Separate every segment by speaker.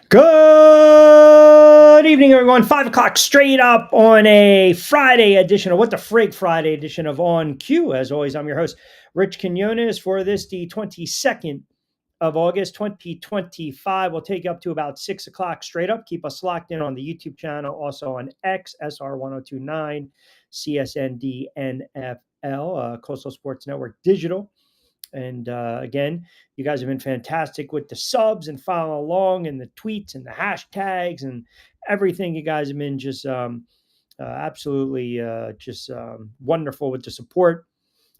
Speaker 1: Good evening, everyone. 5 o'clock straight up on a Friday edition of What the Frig Friday edition of On Cue. As always, I'm your host, Rich Quinones, for this, the 22nd of August, 2025. We'll take you up to about 6 o'clock straight up. Keep us locked in on the YouTube channel, also on X, SR1029, CSND NFL, Coastal Sports Network Digital. And again, you guys have been fantastic with the subs and following along and the tweets and the hashtags and everything. You guys have been just absolutely just wonderful with the support,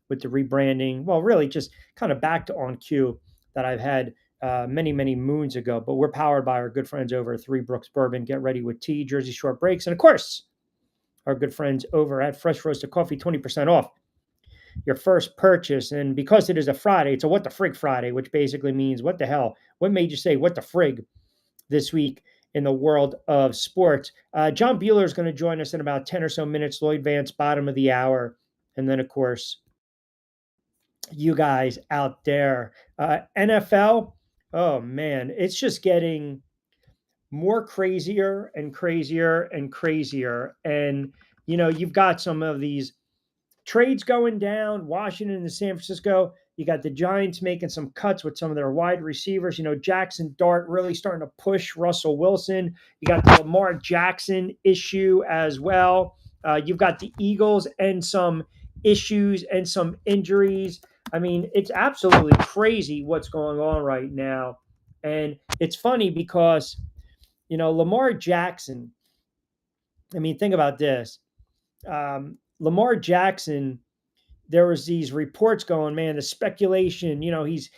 Speaker 1: with the rebranding. Well, really just kind of back to On Cue that I've had many, many moons ago. But we're powered by our good friends over at Three Brooks Bourbon. Get ready with tea, Jersey Short Breaks, and of course, our good friends over at Fresh Roasted Coffee, 20% off your first purchase. And because it is a Friday, it's a What the Frig Friday, which basically means what the hell? What made you say what the frig this week in the world of sports? John Bueller is going to join us in about 10 or so minutes. Lloyd Vance, bottom of the hour. And then, of course, you guys out there. NFL, oh man, it's just getting more crazier and crazier and crazier. And, you've got some of these trades going down, Washington and San Francisco. You got the Giants making some cuts with some of their wide receivers. Jackson Dart really starting to push Russell Wilson. You got the Lamar Jackson issue as well. You've got the Eagles and some issues and some injuries. I mean, it's absolutely crazy what's going on right now. And it's funny because, Lamar Jackson, I mean, think about this. Lamar Jackson, there was these reports going, man, the speculation,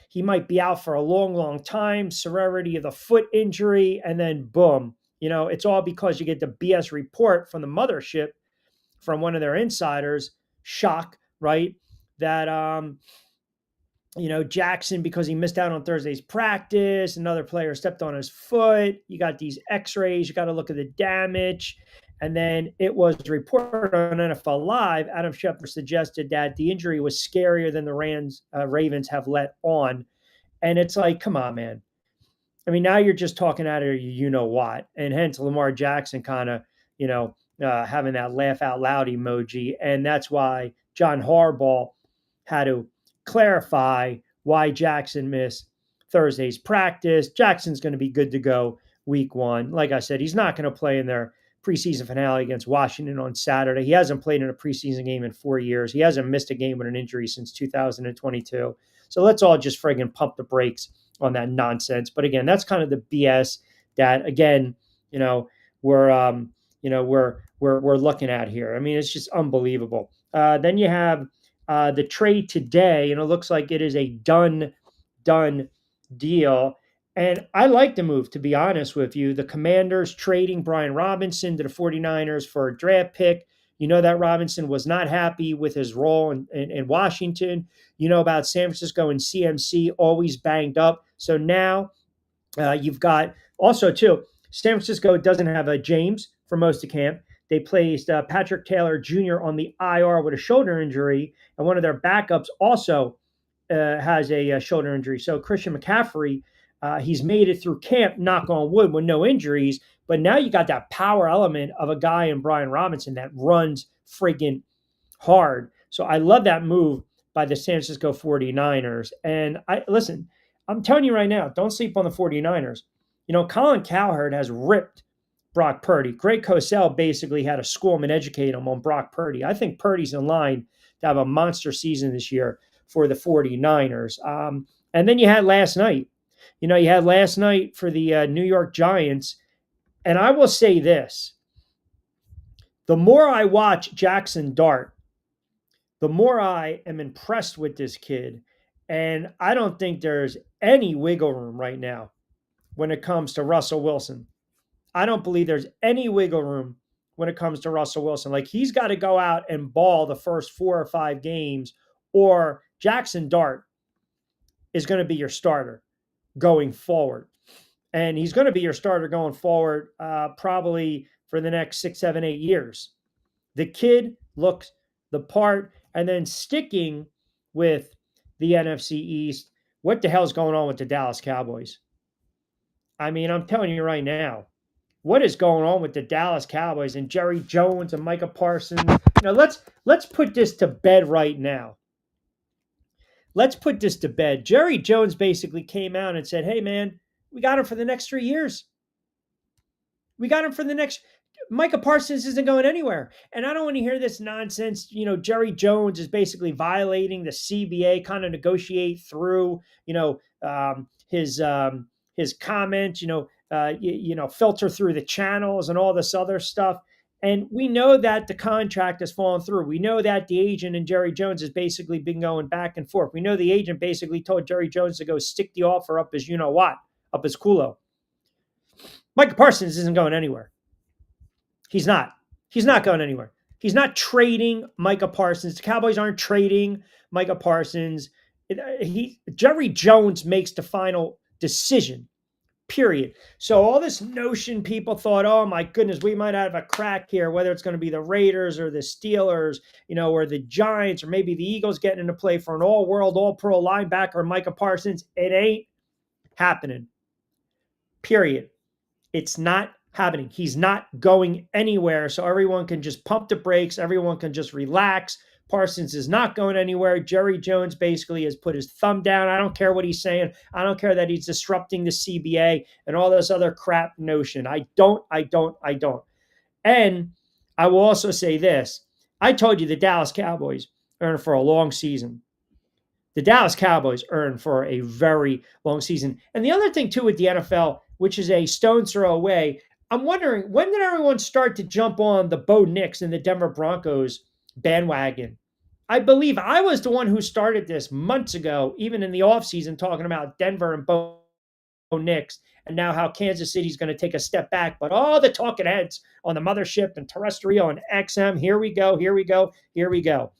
Speaker 1: he might be out for a long, long time, severity of the foot injury, and then boom, it's all because you get the BS report from the mothership, from one of their insiders, shock, right? That Jackson, because he missed out on Thursday's practice, another player stepped on his foot. You got these x-rays, you got to look at the damage. And then it was reported on NFL Live. Adam Schefter suggested that the injury was scarier than the Ravens have let on. And it's like, come on, man. I mean, now you're just talking out of you know what. And hence Lamar Jackson kind of, having that laugh out loud emoji. And that's why John Harbaugh had to clarify why Jackson missed Thursday's practice. Jackson's going to be good to go week one. Like I said, he's not going to play in their preseason finale against Washington on Saturday. He hasn't played in a preseason game in 4 years. He hasn't missed a game with an injury since 2022. So let's all just friggin' pump the brakes on that nonsense. But again, that's kind of the BS that, again, we're looking at here. I mean, it's just unbelievable. Then you have the trade today, and it looks like it is a done deal. And I like the move, to be honest with you. The Commanders trading Brian Robinson to the 49ers for a draft pick. That Robinson was not happy with his role in Washington. About San Francisco and CMC, always banged up. So now you've got also, too, San Francisco doesn't have a James for most of camp. They placed Patrick Taylor Jr. on the IR with a shoulder injury, and one of their backups also has a shoulder injury. So Christian McCaffrey, he's made it through camp, knock on wood, with no injuries. But now you got that power element of a guy in Brian Robinson that runs friggin' hard. So I love that move by the San Francisco 49ers. And I'm telling you right now, don't sleep on the 49ers. Colin Cowherd has ripped Brock Purdy. Greg Cosell basically had to school him and educate him on Brock Purdy. I think Purdy's in line to have a monster season this year for the 49ers. And then you had last night. For the New York Giants. And I will say this. The more I watch Jackson Dart, the more I am impressed with this kid. And I don't think there's any wiggle room right now when it comes to Russell Wilson. I don't believe there's any wiggle room when it comes to Russell Wilson. Like, he's got to go out and ball the first 4 or 5 games, or Jackson Dart is going to be your starter going forward. And he's going to be your starter going forward probably for the next 6, 7, 8 years. The kid looks the part. And then sticking with the NFC East, what the hell's going on with the Dallas Cowboys? I mean, I'm telling you right now, what is going on with the Dallas Cowboys and Jerry Jones and Micah Parsons? Let's put this to bed right now. Let's put this to bed. Jerry Jones basically came out and said, "Hey, man, we got him for the next 3 years. We got him for the next. Micah Parsons isn't going anywhere." And I don't want to hear this nonsense. Jerry Jones is basically violating the CBA, kind of negotiate through, his comments, filter through the channels and all this other stuff. And we know that the contract has fallen through. We know that the agent and Jerry Jones has basically been going back and forth. We know the agent basically told Jerry Jones to go stick the offer up his up his culo. Micah Parsons isn't going anywhere. He's not. He's not going anywhere. He's not trading Micah Parsons. The Cowboys aren't trading Micah Parsons. Jerry Jones makes the final decision, period. So all this notion, people thought, oh my goodness, we might have a crack here, whether it's going to be the Raiders or the Steelers, or the Giants, or maybe the Eagles getting into play for an all-world, all-pro linebacker, Micah Parsons. It ain't happening, period. It's not happening. He's not going anywhere. So everyone can just pump the brakes. Everyone can just relax. Parsons is not going anywhere. Jerry Jones basically has put his thumb down. I don't care what he's saying. I don't care that he's disrupting the CBA and all this other crap notion. I don't. And I will also say this. I told you the Dallas Cowboys are in for a long season. The Dallas Cowboys are in for a very long season. And the other thing, too, with the NFL, which is a stone's throw away, I'm wondering, when did everyone start to jump on the Bo Nix and the Denver Broncos bandwagon? I believe I was the one who started this months ago, even in the offseason, talking about Denver and Bo Nix, and now how Kansas City is going to take a step back. But all the talking heads on the mothership and terrestrial and XM, here we go.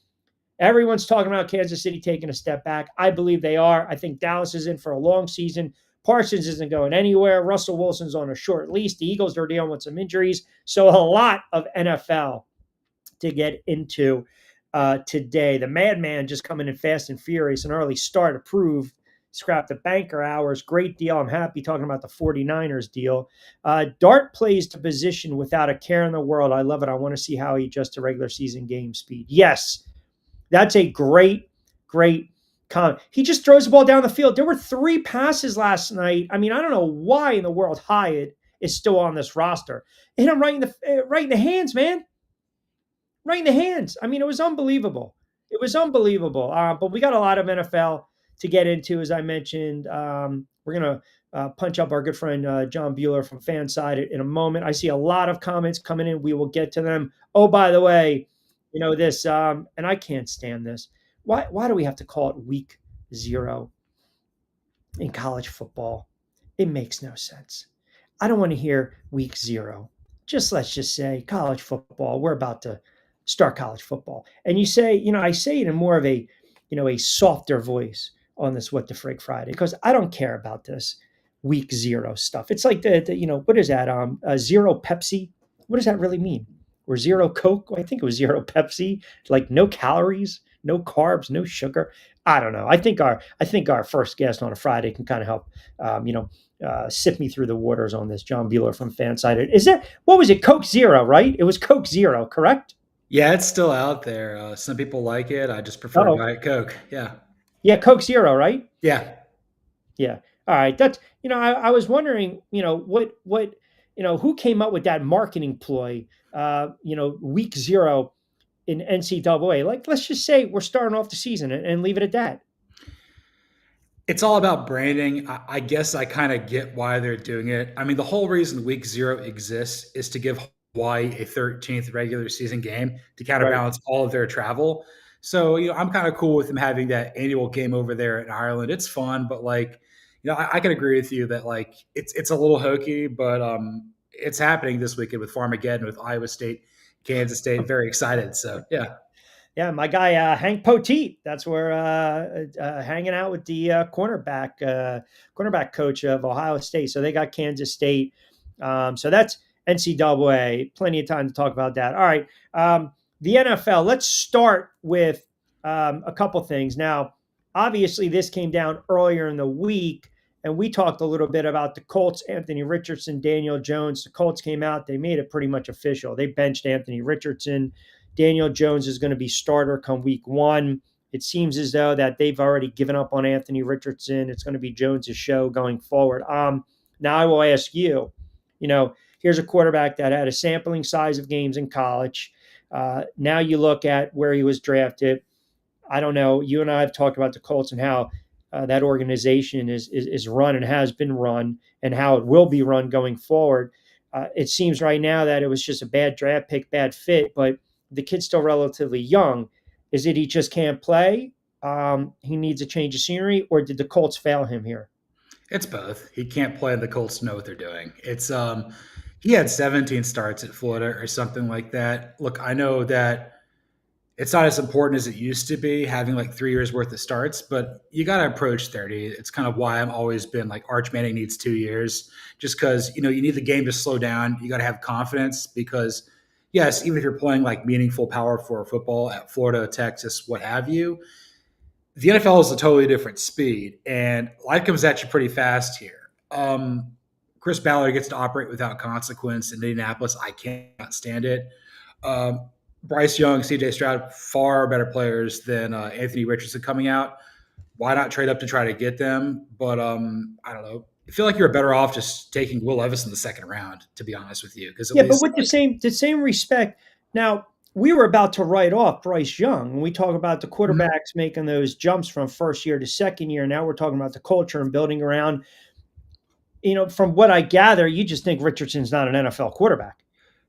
Speaker 1: Everyone's talking about Kansas City taking a step back. I believe they are. I think Dallas is in for a long season. Parsons isn't going anywhere. Russell Wilson's on a short leash. The Eagles are dealing with some injuries. So a lot of NFL to get into today. The madman just coming in fast and furious. An early start approved. Scrap the banker hours. Great deal. I'm happy talking about the 49ers deal. Dart plays to position without a care in the world. I love it. I want to see how he adjusts to regular season game speed. Yes, that's a great comment. He just throws the ball down the field. There were 3 passes last night. I mean, I don't know why in the world Hyatt is still on this roster. It hit him right in the hands, man. Right in the hands. I mean, it was unbelievable. But we got a lot of NFL to get into, as I mentioned. We're going to punch up our good friend John Bueller from Fanside in a moment. I see a lot of comments coming in. We will get to them. Oh, by the way, this, and I can't stand this. Why do we have to call it week 0 in college football? It makes no sense. I don't want to hear week 0. Let's just say college football. We're about to start college football. And you say, I say it in more of a softer voice on this What the Frig Friday, because I don't care about this week 0 stuff. It's like what is that? 0 Pepsi. What does that really mean? Or 0 Coke? I think it was 0 Pepsi. Like no calories, no carbs, no sugar. I don't know. I think our first guest on a Friday can kind of help, sift me through the waters on this. John Bueller from Fanside. Is that, what was it? Coke Zero, right? It was Coke Zero, correct?
Speaker 2: Yeah, it's still out there. Some people like it. I just prefer
Speaker 1: Oh,
Speaker 2: Diet Coke. Yeah.
Speaker 1: yeah, Coke Zero, right?
Speaker 2: Yeah.
Speaker 1: Yeah. All right. That's, I was wondering, who came up with that marketing ploy, week 0 in NCAA? Like, let's just say we're starting off the season and leave it at that.
Speaker 2: It's all about branding. I guess I kind of get why they're doing it. I mean, the whole reason week 0 exists is to give Hawaii a 13th regular season game to
Speaker 1: Right.
Speaker 2: counterbalance all of their travel. So, I'm kind of cool with them having that annual game over there in Ireland. It's fun, but I can agree with you that it's a little hokey, but it's happening this weekend with Farmageddon, with Iowa State, Kansas State. Very excited. So, yeah.
Speaker 1: Yeah, my guy Hank Poteet. That's where hanging out with the cornerback coach of Ohio State. So they got Kansas State. So that's NCAA. Plenty of time to talk about that. All right, the NFL. Let's start with a couple things. Now, obviously, this came down earlier in the week, And we talked a little bit about the Colts, Anthony Richardson, Daniel Jones. The Colts came out, they made it pretty much official. They benched Anthony Richardson. Daniel Jones is going to be starter come week 1. It seems as though that they've already given up on Anthony Richardson. It's going to be Jones's show going forward. Now I will ask you, here's a quarterback that had a sampling size of games in college. Now you look at where he was drafted. I don't know. You and I have talked about the Colts and how that organization is run and has been run, and how it will be run going forward. It seems right now that it was just a bad draft pick, bad fit, but the kid's still relatively young. Is it he just can't play? He needs a change of scenery, or did the Colts fail him here?
Speaker 2: It's both. He can't play, and the Colts know what they're doing. It's he had 17 starts at Florida or something like that. Look, I know that it's not as important as it used to be having like 3 years worth of starts, but you got to approach 30. It's kind of why I've always been like Arch Manning needs 2 years, just because you need the game to slow down. You got to have confidence because yes, even if you're playing like meaningful power for football at Florida, Texas, what have you, the NFL is a totally different speed, and life comes at you pretty fast here. Chris Ballard gets to operate without consequence in Indianapolis. I cannot stand it. Um, Bryce Young, CJ Stroud, far better players than Anthony Richardson coming out. Why not trade up to try to get them? But I don't know. I feel like you're better off just taking Will Levis in the second round, to be honest with you, because at
Speaker 1: Yeah, but
Speaker 2: least
Speaker 1: with the same respect, now we were about to write off Bryce Young when we talk about the
Speaker 2: Mhm.
Speaker 1: quarterbacks making those jumps from first year to second year. Now we're talking about the culture and building around. From what I gather, you just think Richardson's not an NFL quarterback.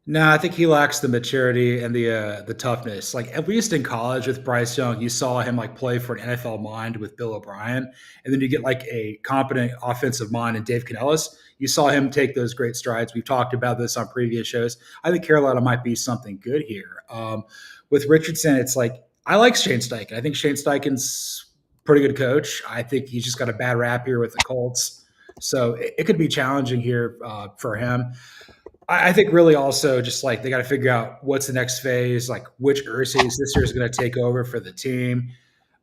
Speaker 2: No, I think he lacks the maturity and the toughness. Like at least in college with Bryce Young, you saw him like play for an NFL mind with Bill O'Brien, and then you get like a competent offensive mind in Dave Canellis. You saw him take those great strides. We've talked about this on previous shows. I think Carolina might be something good here. With Richardson, it's like I like Shane Steichen. I think Shane Steichen's a pretty good coach. I think he's just got a bad rap here with the Colts, so it could be challenging here for him. I think really also just like they got to figure out what's the next phase, like which Ursies this year is going to take over for the team.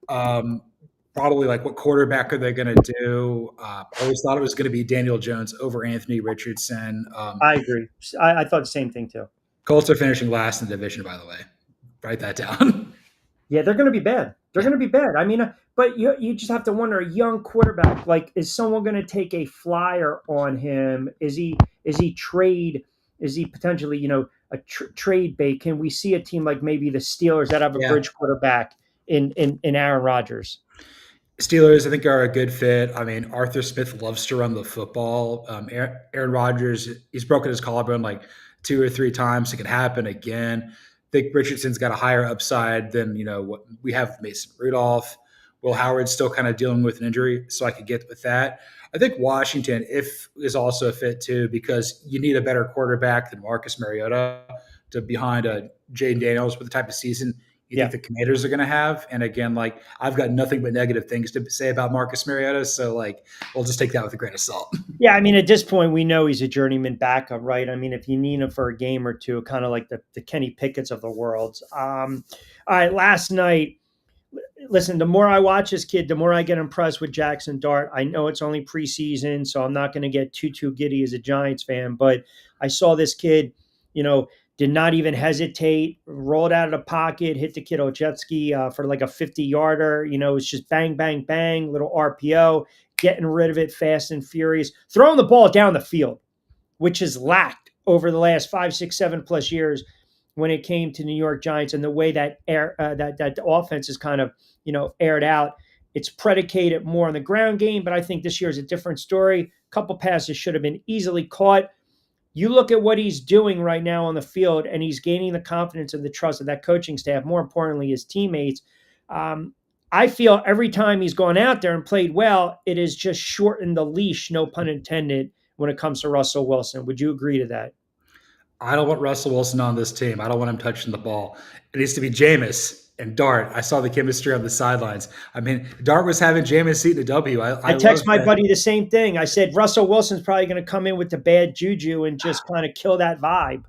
Speaker 2: Um, Probably like what quarterback are they going to do? I always thought it was going to be Daniel Jones over Anthony Richardson.
Speaker 1: I agree. I thought the same thing too.
Speaker 2: Colts are finishing last in the division, by the way. Write that down.
Speaker 1: Yeah, they're going to be bad. They're
Speaker 2: Yeah.
Speaker 1: going to be bad. I mean, but you just have to wonder, a young quarterback, like, is someone going to take a flyer on him? Is he trade? Is he potentially, a trade bait? Can we see a team like maybe the Steelers that have a
Speaker 2: Yeah.
Speaker 1: bridge quarterback in Aaron Rodgers?
Speaker 2: Steelers, I think, are a good fit. I mean, Arthur Smith loves to run the football. Aaron Rodgers, he's broken his collarbone like 2 or 3 times. It could happen again. I think Richardson's got a higher upside than what we have with Mason Rudolph. Will Howard's still kind of dealing with an injury, so I could get with that. I think Washington, if is also a fit too, because you need a better quarterback than Marcus Mariota to behind Jaden Daniels with the type of season you think
Speaker 1: Yeah.
Speaker 2: the Commanders are going to have. And again, like I've got nothing but negative things to say about Marcus Mariota, so like we'll just take that with a grain of salt.
Speaker 1: Yeah, I mean, at this point, we know he's a journeyman backup, right? I mean, if you need him for a game or two, kind of like the Kenny Pickett's of the world. All right, last night, listen, the more I watch this kid, the more I get impressed with Jackson Dart. I know it's only preseason, so I'm not going to get too giddy as a Giants fan, but I saw this kid, you know, did not even hesitate, rolled out of the pocket, hit the kid Ojetski for like a 50-yarder. It's just bang, bang, bang, little RPO, getting rid of it fast and furious, throwing the ball down the field, which has lacked over the last 5, 6, 7+ years when it came to New York Giants and the way that the offense is kind of aired out. It's predicated more on the ground game, but I think this year is a different story. A couple passes should have been easily caught. You look at what he's doing right now on the field, and he's gaining the confidence and the trust of that coaching staff. More importantly, his teammates. I feel every time he's gone out there and played well, it has just shortened the leash, no pun intended, when it comes to Russell Wilson. Would you agree to that?
Speaker 2: I don't want Russell Wilson on this team. I don't want him touching the ball. It needs to be Jameis and Dart. I saw the chemistry on the sidelines. I mean, Dart was having Jameis eating a W.
Speaker 1: I
Speaker 2: I love
Speaker 1: text my
Speaker 2: that.
Speaker 1: buddy the same thing. I said Russell Wilson's probably going to come in with the bad juju and just kind of kill that vibe.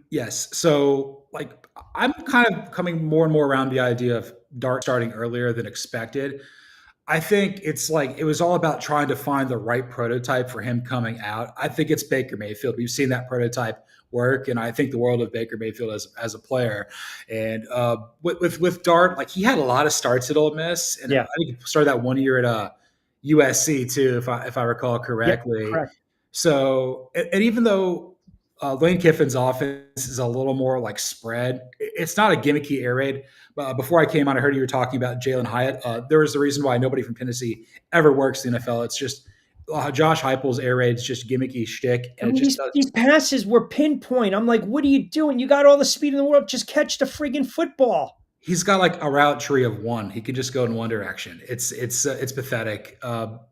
Speaker 2: Yes. So, like, I'm kind of coming more and more around the idea of Dart starting earlier than expected. I think it's like it was all about trying to find the right prototype for him coming out. I think it's Baker Mayfield. We've seen that prototype work, and I think the world of Baker Mayfield as a player. And with Dart, like he had a lot of starts at Ole Miss, and I
Speaker 1: Yeah.
Speaker 2: think he started that one year at USC too, if I recall
Speaker 1: Yep.
Speaker 2: correctly.
Speaker 1: Correct.
Speaker 2: So, and even though Lane Kiffin's offense is a little more like spread, it's not a gimmicky air raid. Before I came on, I heard you were talking about Jalen Hyatt. There was the reason why nobody from Tennessee ever works in the NFL. It's just Josh Heupel's air raid is just gimmicky shtick,
Speaker 1: I
Speaker 2: and it
Speaker 1: mean,
Speaker 2: just
Speaker 1: these
Speaker 2: does.
Speaker 1: these passes were pinpoint. I'm like, what are you doing? You got all the speed in the world. Just catch the friggin' football.
Speaker 2: He's got like a route tree of one. He could just go in one direction. It's pathetic.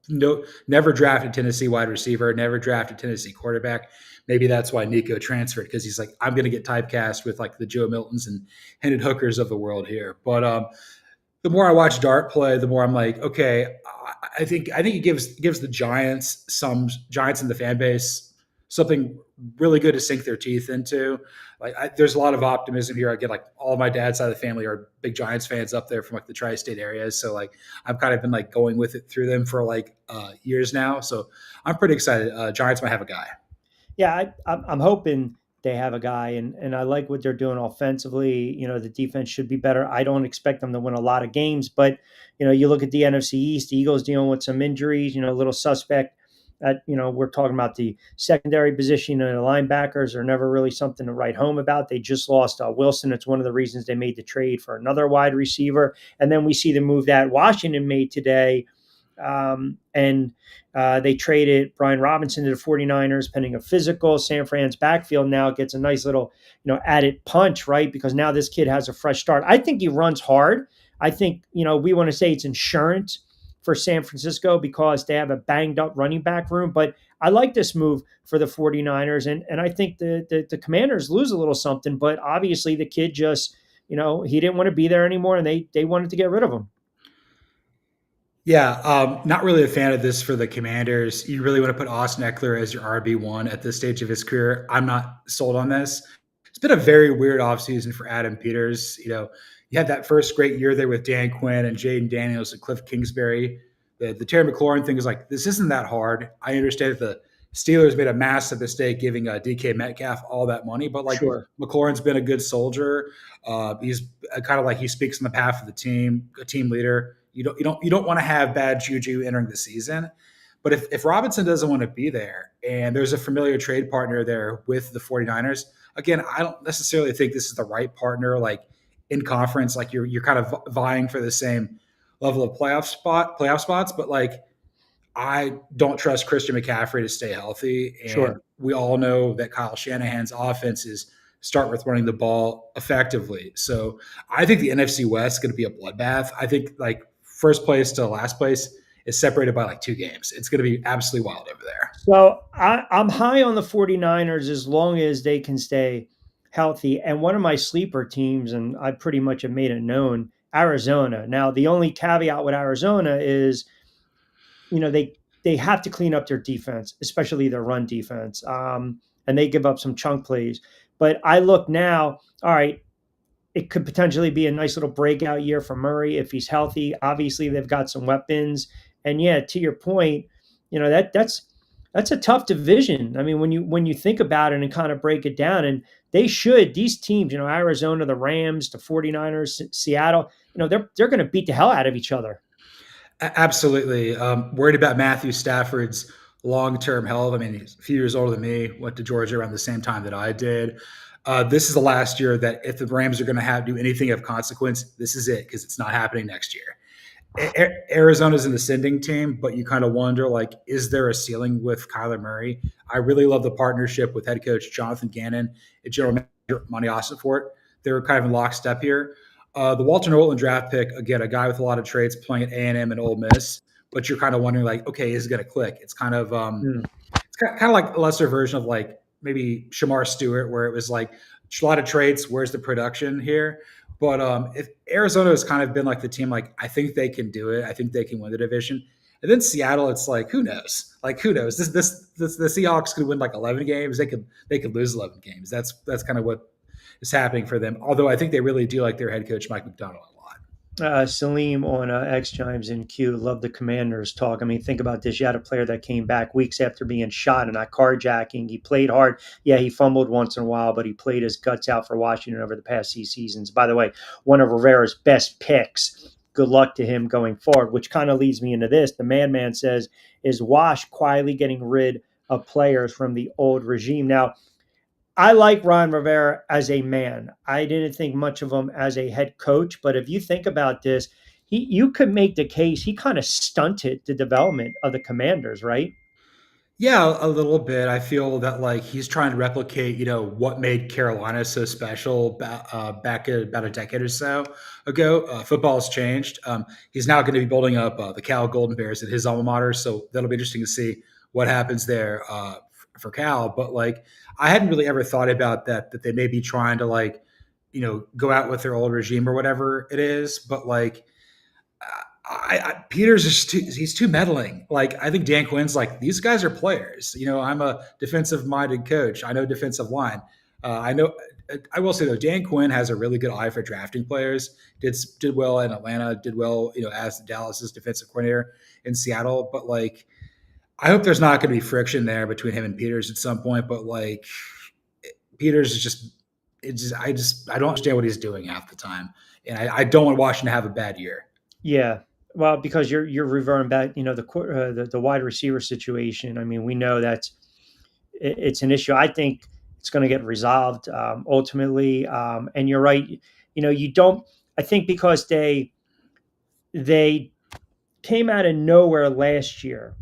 Speaker 2: No, never drafted Tennessee wide receiver. Never drafted Tennessee quarterback. Maybe that's why Nico transferred because he's like, I'm going to get typecast with like the Joe Miltons and Hendon Hookers of the world here. But the more I watch Dart play, the more I'm like, okay, I think it gives the Giants in the fan base something really good to sink their teeth into. There's a lot of optimism here. I get like all of my dad's side of the family are big Giants fans up there from like the tri-state areas. So like I've kind of been like going with it through them for like years now. So I'm pretty excited. Giants might have a guy.
Speaker 1: Yeah, I'm hoping they have a guy, and I like what they're doing offensively. The defense should be better. I don't expect them to win a lot of games, but you look at the NFC East, the Eagles dealing with some injuries. A little suspect. We're talking about the secondary position, and the linebackers are never really something to write home about. They just lost Wilson. It's one of the reasons they made the trade for another wide receiver, and then we see the move that Washington made today. And they traded Brian Robinson to the 49ers pending a physical. San Fran's backfield now gets a nice little, added punch, right? Because now this kid has a fresh start. I think he runs hard. I think, we want to say it's insurance for San Francisco because they have a banged up running back room. But I like this move for the 49ers. And I think the Commanders lose a little something, but obviously the kid just, he didn't want to be there anymore and they wanted to get rid of him.
Speaker 2: Yeah, not really a fan of this for the Commanders. You really want to put Austin Eckler as your RB1 at this stage of his career. I'm not sold on this. It's been a very weird offseason for Adam Peters. You had that first great year there with Dan Quinn and Jaden Daniels and Cliff Kingsbury. The Terry McLaurin thing is like, this isn't that hard. I understand that the Steelers made a massive mistake giving DK Metcalf all that money, but like
Speaker 1: Sure.
Speaker 2: McLaurin's been a good soldier. He's kind of like he speaks on the behalf of the team, a team leader. You don't want to have bad juju entering the season. But if Robinson doesn't want to be there and there's a familiar trade partner there with the 49ers, again, I don't necessarily think this is the right partner like in conference. Like you're kind of vying for the same level of playoff spots, but like I don't trust Christian McCaffrey to stay healthy. And
Speaker 1: Sure.
Speaker 2: we all know that Kyle Shanahan's offenses start with running the ball effectively. So I think the NFC West is going to be a bloodbath. I think like first place to last place is separated by like 2 games. It's going to be absolutely wild over there.
Speaker 1: So I'm high on the 49ers as long as they can stay healthy. And one of my sleeper teams, and I pretty much have made it known, Arizona. Now, the only caveat with Arizona is, they have to clean up their defense, especially their run defense. And they give up some chunk plays. But I look now, all right, it could potentially be a nice little breakout year for Murray if he's healthy. Obviously, they've got some weapons. And yeah, to your point, that's a tough division. I mean, when you think about it and kind of break it down, and these teams, Arizona, the Rams, the 49ers, Seattle, they're going to beat the hell out of each other.
Speaker 2: Absolutely. Worried about Matthew Stafford's long-term health. I mean, he's a few years older than me, went to Georgia around the same time that I did. This is the last year that if the Rams are going to do anything of consequence, this is it because it's not happening next year. Arizona's an ascending team, but you kind of wonder, like, is there a ceiling with Kyler Murray? I really love the partnership with head coach Jonathan Gannon and general manager Monty Ossenfort. They're kind of in lockstep here. The Walter Norton draft pick, again, a guy with a lot of traits playing at A&M and Ole Miss, but you're kind of wondering, like, okay, is it going to click? It's kind of
Speaker 1: Hmm.
Speaker 2: it's kind of like a lesser version of like maybe Shamar Stewart, where it was like a lot of traits. Where's the production here? But if Arizona has kind of been like the team, like I think they can do it. I think they can win the division. And then Seattle, it's like who knows? Like who knows? The Seahawks could win like 11 games. They could lose 11 games. That's kind of what is happening for them. Although I think they really do like their head coach Mike McDonald a lot.
Speaker 1: Salim on X Chimes in Q. Love the Commanders talk. I mean, think about this. You had a player that came back weeks after being shot in a carjacking. He played hard. Yeah, he fumbled once in a while, but he played his guts out for Washington over the past 6 seasons. By the way, one of Rivera's best picks. Good luck to him going forward, which kind of leads me into this. The Man says, is Wash quietly getting rid of players from the old regime? Now, I like Ron Rivera as a man. I didn't think much of him as a head coach, but if you think about this, you could make the case he kind of stunted the development of the Commanders, right?
Speaker 2: Yeah, a little bit. I feel that like he's trying to replicate, what made Carolina so special back about a decade or so ago. Football has changed. He's now going to be building up the Cal Golden Bears at his alma mater, so that'll be interesting to see what happens there for Cal. But like, I hadn't really ever thought about that they may be trying to like, go out with their old regime or whatever it is. But like, Peters is he's too meddling. Like I think Dan Quinn's like these guys are players. I'm a defensive minded coach. I know defensive line. I know. I will say though, Dan Quinn has a really good eye for drafting players. Did well in Atlanta. Did well, as Dallas's defensive coordinator in Seattle. But like, I hope there's not going to be friction there between him and Peters at some point. But like, Peters is just. I don't understand what he's doing half the time, and I don't want Washington to have a bad year.
Speaker 1: Yeah. Well, because you're reverting back, the wide receiver situation. I mean, we know that it's an issue. I think it's going to get resolved ultimately. And you're right. You don't. I think because they came out of nowhere last year,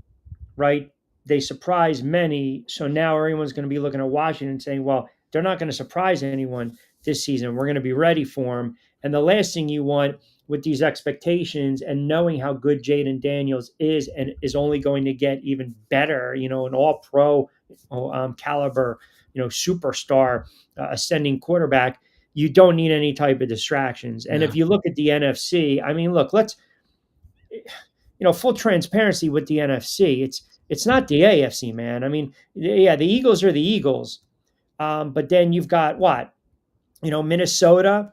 Speaker 1: right? They surprised many. So now everyone's going to be looking at Washington and saying, well, they're not going to surprise anyone this season. We're going to be ready for them. And the last thing you want with these expectations and knowing how good Jaden Daniels is and is only going to get even better, an all pro caliber, superstar ascending quarterback, you don't need any type of distractions. And if
Speaker 2: No.
Speaker 1: you look at the NFC, I mean, look, let's full transparency with the NFC. It's not the AFC, man. I mean, yeah, the Eagles are the Eagles, but then you've got what? Minnesota.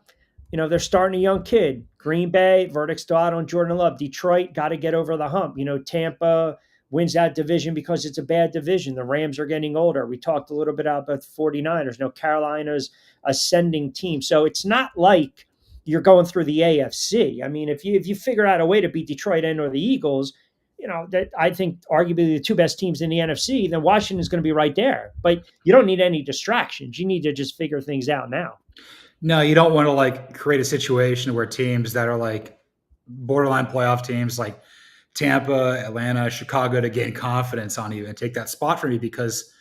Speaker 1: They're starting a young kid. Green Bay, verdict's still out on Jordan Love. Detroit got to get over the hump. Tampa wins that division because it's a bad division. The Rams are getting older. We talked a little bit about the 49ers. Carolina's ascending team. So it's not like you're going through the AFC. I mean, if you figure out a way to beat Detroit and or the Eagles, that I think arguably the two best teams in the NFC, then Washington's going to be right there. But you don't need any distractions. You need to just figure things out now.
Speaker 2: No, you don't want to like create a situation where teams that are like borderline playoff teams like Tampa, Atlanta, Chicago to gain confidence on you and take that spot from you because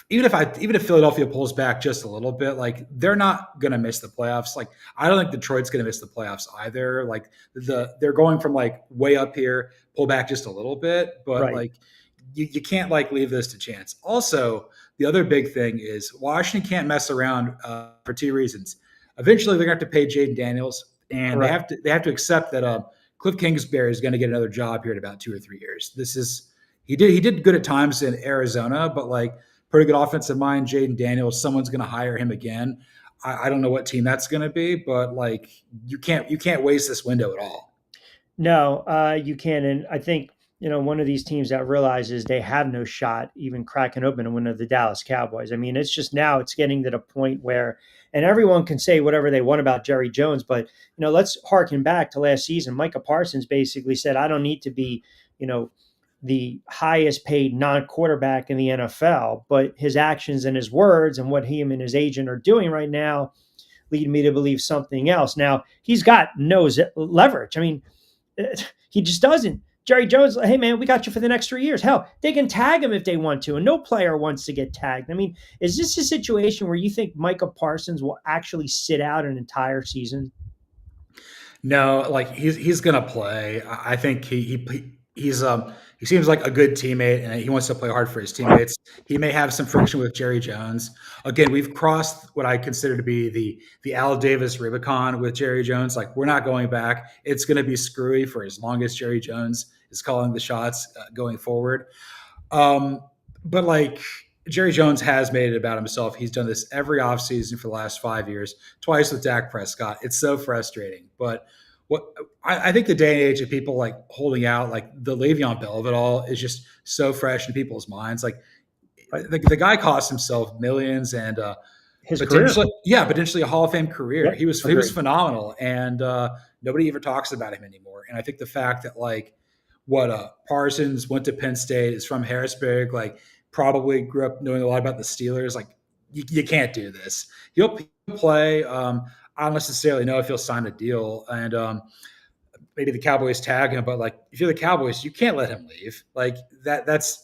Speaker 2: even if Philadelphia pulls back just a little bit, like they're not going to miss the playoffs. Like I don't think Detroit's going to miss the playoffs either. Like they're going from like way up here, pull back just a little bit, but
Speaker 1: Right.
Speaker 2: like you can't like leave this to chance. Also, the other big thing is Washington can't mess around for two reasons. Eventually, they're going to have to pay Jaden Daniels, and they
Speaker 1: Correct.
Speaker 2: have to accept that Cliff Kingsbury is going to get another job here in about 2 or 3 years. He did good at times in Arizona, but like pretty good offensive mind, Jaden Daniels. Someone's going to hire him again. I don't know what team that's going to be, but like you can't waste this window at all.
Speaker 1: No, you can. And I think, one of these teams that realizes they have no shot even cracking open a win of the Dallas Cowboys. I mean, it's just now it's getting to the point where, and everyone can say whatever they want about Jerry Jones, but, let's harken back to last season. Micah Parsons basically said, I don't need to be, the highest paid non-quarterback in the NFL, but his actions and his words and what him and his agent are doing right now lead me to believe something else. Now, he's got no leverage. I mean, he just doesn't. Jerry Jones, hey man, we got you for the next 3 years. Hell, they can tag him if they want to, and no player wants to get tagged. I mean, is this a situation where you think Micah Parsons will actually sit out an entire season?
Speaker 2: No, like he's gonna play. I think he seems like a good teammate and he wants to play hard for his teammates. He may have some friction with Jerry Jones. Again, we've crossed what I consider to be the Al Davis Rubicon with Jerry Jones. Like we're not going back. It's going to be screwy for as long as Jerry Jones is calling the shots going forward. Um, but like Jerry Jones has made it about himself. He's done this every offseason for the last 5 years, twice with Dak Prescott. It's so frustrating. But what I think the day and age of people like holding out, like the Le'Veon Bell of it all, is just so fresh in people's minds. Like
Speaker 1: Right?
Speaker 2: the guy cost himself millions and
Speaker 1: His career.
Speaker 2: potentially, yeah, potentially a Hall of Fame career.
Speaker 1: Yep.
Speaker 2: He was
Speaker 1: Agreed.
Speaker 2: phenomenal, and nobody ever talks about him anymore. And I think the fact that like what Parsons went to Penn State, is from Harrisburg, like probably grew up knowing a lot about the Steelers. Like you can't do this. He'll play. I don't necessarily know if he'll sign a deal, and maybe the Cowboys tag him. But like if you're the Cowboys, you can't let him leave. Like that's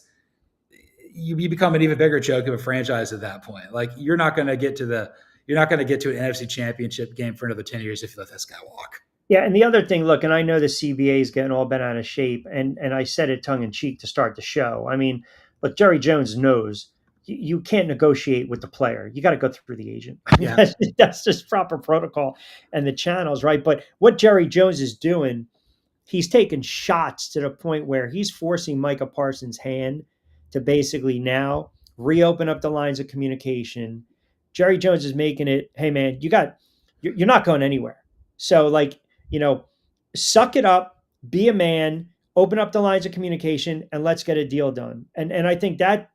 Speaker 2: you become an even bigger joke of a franchise at that point. Like you're not going to get to an NFC Championship game for another 10 years if you let this guy walk.
Speaker 1: Yeah, and the other thing, look, and I know the CBA is getting all bent out of shape, and I said it tongue in cheek to start the show. I mean, look, Jerry Jones knows you can't negotiate with the player. You got to go through the agent. I mean,
Speaker 2: Yeah.
Speaker 1: that's just proper protocol and the channels, right? But what Jerry Jones is doing, he's taking shots to the point where he's forcing Micah Parsons' hand to basically now reopen up the lines of communication. Jerry Jones is making it, hey man, you're not going anywhere. So like, you know, suck it up, be a man, open up the lines of communication, and let's get a deal done. And I think that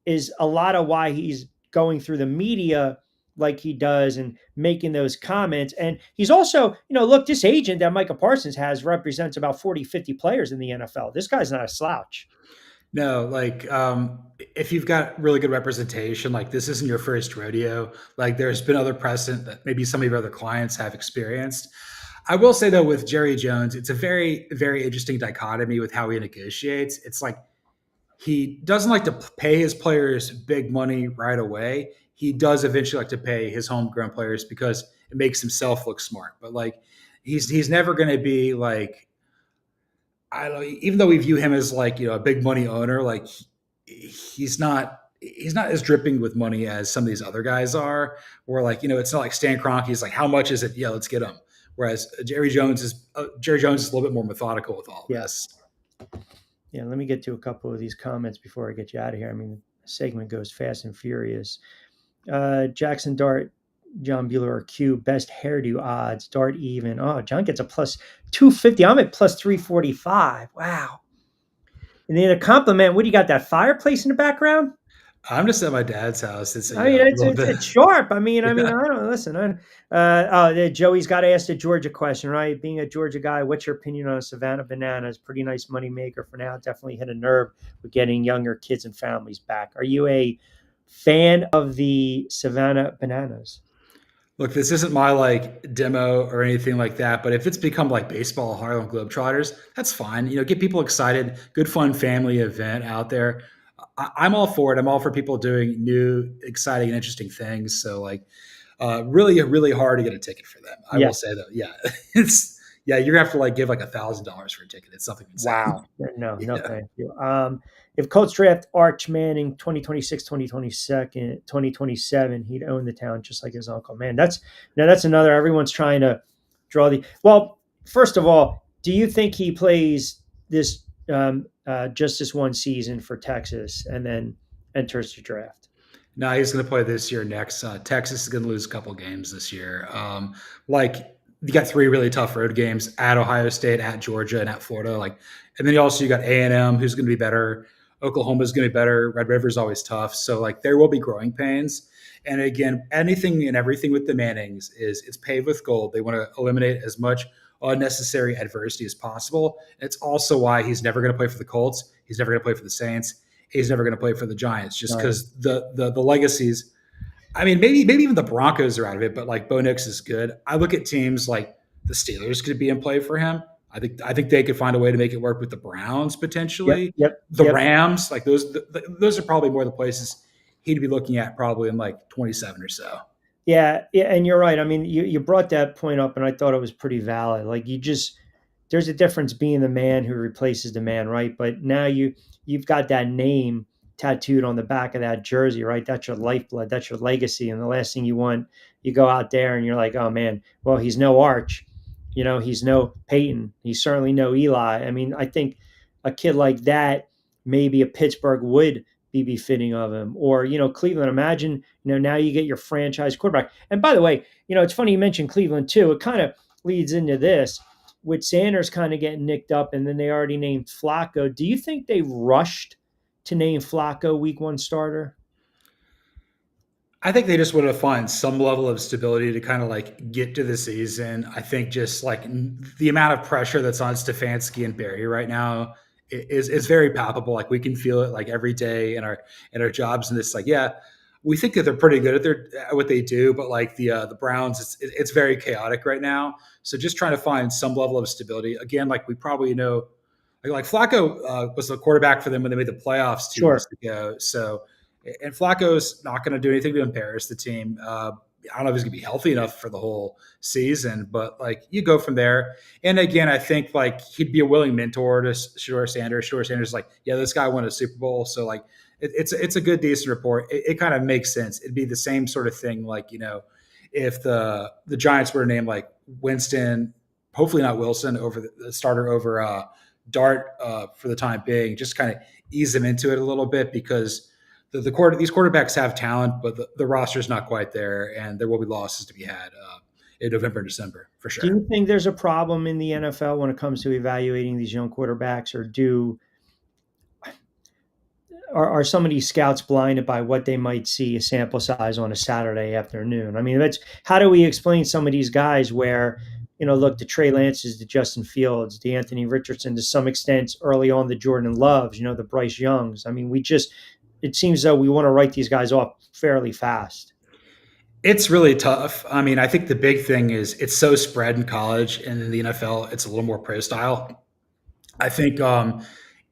Speaker 1: is a lot of why he's going through the media like he does and making those comments. And he's also, look, this agent that Micah Parsons has represents about 40, 50 players in the NFL. This guy's not a slouch.
Speaker 2: No, like if you've got really good representation, like this isn't your first rodeo. Like there's been other precedent that maybe some of your other clients have experienced. I will say though, with Jerry Jones, it's a very, very interesting dichotomy with how he negotiates. It's like he doesn't like to pay his players big money right away. He does eventually like to pay his homegrown players because it makes himself look smart. But like he's never going to be like, I don't know, even though we view him as like, a big money owner, like he's not as dripping with money as some of these other guys are. Or like, it's not like Stan Kroenke's like, how much is it? Yeah, let's get him. Whereas Jerry Jones is a little bit more methodical with all of
Speaker 1: Yeah.
Speaker 2: this.
Speaker 1: Yeah. Let me get to a couple of these comments before I get you out of here. I mean, the segment goes fast and furious. Jackson Dart, John Bueller, Q, best hairdo odds, Dart even. Oh, John gets a plus 250. I'm at plus 345. Wow. And then a compliment. What do you got? That fireplace in the background?
Speaker 2: I'm just at my dad's house. It's
Speaker 1: I mean,
Speaker 2: a
Speaker 1: it's
Speaker 2: little
Speaker 1: it's,
Speaker 2: bit.
Speaker 1: it's sharp. I mean,
Speaker 2: Yeah.
Speaker 1: I don't listen. Joey's got to ask the Georgia question, right? Being a Georgia guy, what's your opinion on Savannah Bananas? Pretty nice money maker for now. Definitely hit a nerve with getting younger kids and families back. Are you a fan of the Savannah Bananas?
Speaker 2: Look, this isn't my like demo or anything like that, but if it's become like baseball Harlem Globetrotters, that's fine. Get people excited. Good, fun family event out there. I'm all for it. I'm all for people doing new, exciting, and interesting things. So, like, really, really hard to get a ticket for them. I will
Speaker 1: Yes.
Speaker 2: say though, yeah, you're gonna have to like give like $1,000 for a ticket. It's something insane.
Speaker 1: Wow. No, no,
Speaker 2: Yeah.
Speaker 1: thank you. If Colts draft Arch Manning 2026, 2027, he'd own the town just like his uncle. Man, that's another. Everyone's trying to draw the. Well, first of all, do you think he plays this just this one season for Texas and then enters the draft?
Speaker 2: No, he's going to play this year. Next, Texas is going to lose a couple games this year. Like you got three really tough road games at Ohio State, at Georgia, and at Florida. Like, and then you got A&M, who's going to be better. Oklahoma is going to be better. Red River is always tough. So like there will be growing pains. And again, anything and everything with the Mannings is it's paved with gold. They want to eliminate as much unnecessary adversity as possible. It's also why he's never going to play for the Colts. He's never going to play for the Saints. He's never going to play for the Giants just because the legacies. I mean, maybe even the Broncos are out of it, but like Bo Nix is good. I look at teams like the Steelers could be in play for him. I think they could find a way to make it work with the Browns
Speaker 1: Yep,
Speaker 2: potentially.
Speaker 1: yep,
Speaker 2: The
Speaker 1: yep.
Speaker 2: Rams, like those are probably more the places he'd be looking at probably in like 27 or so.
Speaker 1: Yeah, and you're right. I mean, you brought that point up, and I thought it was pretty valid. Like there's a difference being the man who replaces the man, right? But now you've got that name tattooed on the back of that jersey, right? That's your lifeblood, that's your legacy, and the last thing you want, you go out there and you're like, oh man, well he's no Arch, he's no Peyton, he's certainly no Eli. I mean, I think a kid like that, maybe a Pittsburgh would be befitting of him, or Cleveland. Imagine now you get your franchise quarterback. And by the way, it's funny you mentioned Cleveland too. It kind of leads into this. with Sanders kind of getting nicked up, and then they already named Flacco. Do you think they rushed to name Flacco Week 1 starter?
Speaker 2: I think they just want to find some level of stability to kind of like get to the season. I think just like the amount of pressure that's on Stefanski and Barry right now is very palpable. Like we can feel it like every day in our jobs. And it's like, yeah, we think that they're pretty good at at what they do, but like the Browns, it's very chaotic right now. So just trying to find some level of stability. Again, like we probably know, like Flacco was the quarterback for them when they made the playoffs 2 years
Speaker 1: Sure.
Speaker 2: ago. So and Flacco's not going to do anything to embarrass the team. I don't know if he's going to be healthy enough for the whole season, but like you go from there. And again, I think like he'd be a willing mentor to Shedeur Sanders. Shedeur Sanders, like, yeah, this guy won a Super Bowl, so like it's a good decent report. It kind of makes sense. It'd be the same sort of thing, like if the Giants were to name like Winston, hopefully not Wilson, over the starter over Dart for the time being, just kind of ease them into it a little bit because these quarterbacks have talent, but the roster is not quite there, and there will be losses to be had in November and December for
Speaker 1: Do
Speaker 2: sure.
Speaker 1: you think there's a problem in the NFL when it comes to evaluating these young quarterbacks, or are some of these scouts blinded by what they might see a sample size on a Saturday afternoon? I mean, that's how do we explain some of these guys where, look, the Trey Lances, the Justin Fields, the Anthony Richardson, to some extent early on, the Jordan Loves, the Bryce Youngs. I mean, it seems though we want to write these guys off fairly fast.
Speaker 2: It's really tough. I mean, I think the big thing is it's so spread in college, and in the NFL, it's a little more pro style. I think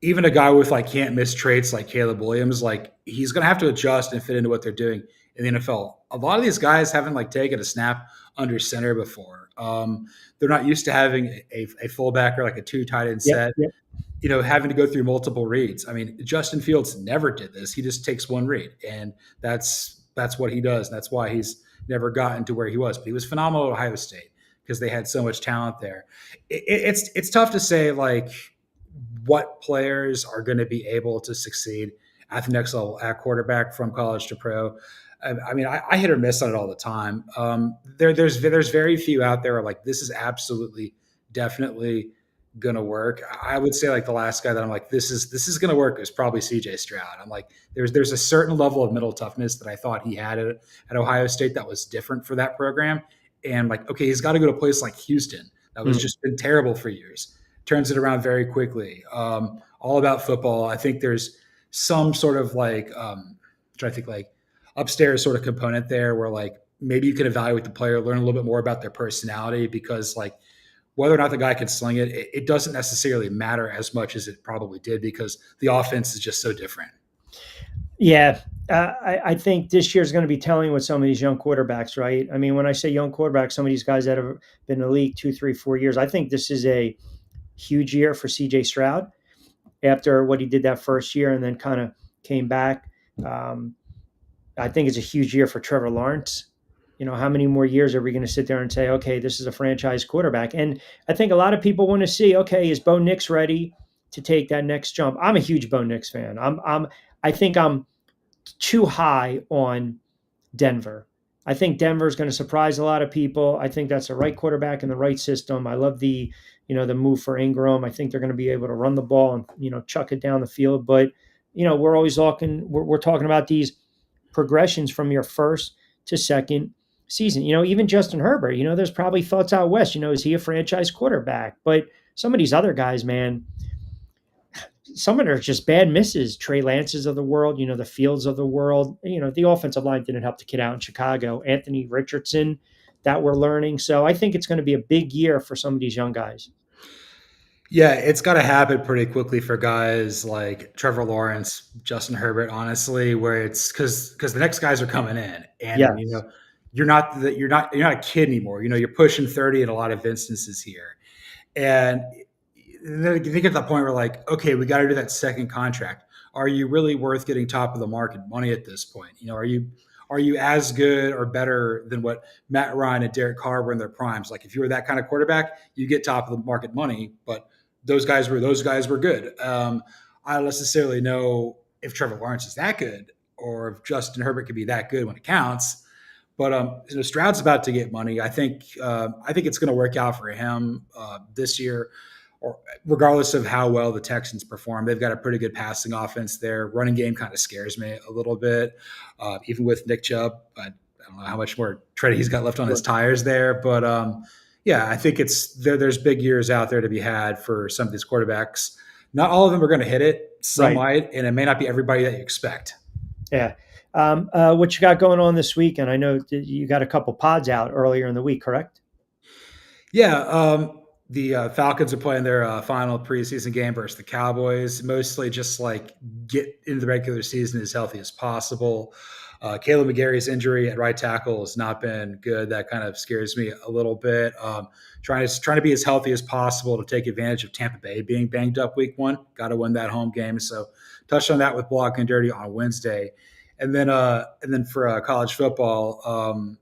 Speaker 2: even a guy with like can't miss traits like Caleb Williams, like he's going to have to adjust and fit into what they're doing in the NFL. A lot of these guys haven't like taken a snap under center before. They're not used to having a fullback or like a two tight end
Speaker 1: Yep.
Speaker 2: set.
Speaker 1: Yep.
Speaker 2: Having to go through multiple reads. I mean, Justin Fields never did this. He just takes one read, and that's what he does. And that's why he's never gotten to where he was. But he was phenomenal at Ohio State because they had so much talent there. It's tough to say like what players are going to be able to succeed at the next level at quarterback from college to pro. I mean, I hit or miss on it all the time. There's very few out there like this is absolutely definitely gonna work. I would say like the last guy that I'm like this is gonna work is probably CJ Stroud. I'm like there's a certain level of mental toughness that I thought he had at Ohio State that was different for that program. And like okay, he's got to go to a place like Houston that was
Speaker 1: Mm.
Speaker 2: just been terrible for years. Turns it around very quickly. All about football. I think there's some sort of like try to think like upstairs sort of component there where like maybe you can evaluate the player, learn a little bit more about their personality because like whether or not the guy can sling it doesn't necessarily matter as much as it probably did because the offense is just so different.
Speaker 1: Yeah, I think this year is going to be telling with some of these young quarterbacks, right? I mean, when I say young quarterbacks, some of these guys that have been in the league 2, 3, 4 years, I think this is a huge year for CJ Stroud after what he did that first year and then kind of came back. Um, I think it's a huge year for Trevor Lawrence. How many more years are we going to sit there and say, okay, this is a franchise quarterback? And I think a lot of people want to see, okay, is Bo Nix ready to take that next jump? I'm a huge Bo Nix fan. I think I'm too high on Denver. I think Denver is going to surprise a lot of people. I think that's the right quarterback in the right system. I love the move for Ingram. I think they're going to be able to run the ball and, chuck it down the field. But, we're talking about these progressions from your first to second season. Even Justin Herbert, there's probably thoughts out west, is he a franchise quarterback? But some of these other guys, man, some of them are just bad misses. Trey Lances of the world, the Fields of the world. The offensive line didn't help the kid out in Chicago. Anthony Richardson, that we're learning. So I think it's going to be a big year for some of these young guys.
Speaker 2: Yeah, it's got to happen pretty quickly for guys like Trevor Lawrence, Justin Herbert, honestly, where it's because the next guys are coming in, and
Speaker 1: Yes.
Speaker 2: you're not a kid anymore. You're pushing 30 in a lot of instances here, and then you get to that point where like, okay, we got to do that second contract. Are you really worth getting top of the market money at this point? Are you as good or better than what Matt Ryan and Derek Carr were in their primes? Like if you were that kind of quarterback, you get top of the market money, but those guys were good. I don't necessarily know if Trevor Lawrence is that good or if Justin Herbert could be that good when it counts. But Stroud's about to get money. I think it's going to work out for him this year, or regardless of how well the Texans perform. They've got a pretty good passing offense there. Running game kind of scares me a little bit, even with Nick Chubb. I don't know how much more tread he's got left on his tires there, but yeah, I think there's big years out there to be had for some of these quarterbacks. Not all of them are going to hit it. Some
Speaker 1: Right.
Speaker 2: might, and it may not be everybody that you expect.
Speaker 1: Yeah. What you got going on this weekend? I know you got a couple pods out earlier in the week, correct?
Speaker 2: Yeah, the Falcons are playing their final preseason game versus the Cowboys. Mostly just like get into the regular season as healthy as possible. Caleb McGarry's injury at right tackle has not been good. That kind of scares me a little bit. Trying to be as healthy as possible to take advantage of Tampa Bay being banged up week one. Got to win that home game. So touched on that with Block and Dirty on Wednesday, and then for college football,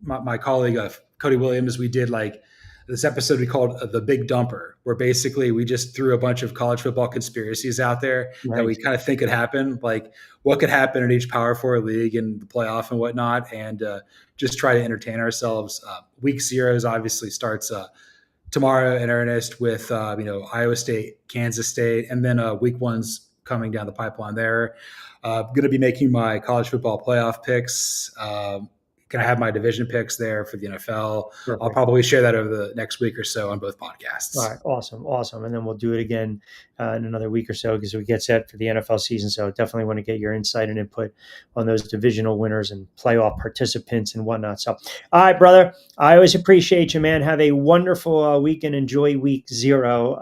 Speaker 2: my colleague Cody Williams, we did like this episode we called the Big Dumper, where basically we just threw a bunch of college football conspiracies out there that we
Speaker 1: Nice.
Speaker 2: kind of think could happen, like what could happen in each Power Four league and the playoff and whatnot, and just try to entertain ourselves. Week zeros obviously starts tomorrow in earnest with Iowa State, Kansas State, and then week one's coming down the pipeline there. Going to be making my college football playoff picks. Going to have my division picks there for the NFL. I'll
Speaker 1: Perfect.
Speaker 2: probably share that over the next week or so on both podcasts.
Speaker 1: All right. Awesome. Awesome. And then we'll do it again in another week or so because we get set for the NFL season. So definitely want to get your insight and input on those divisional winners and playoff participants and whatnot. So, all right, brother. I always appreciate you, man. Have a wonderful week and enjoy week zero,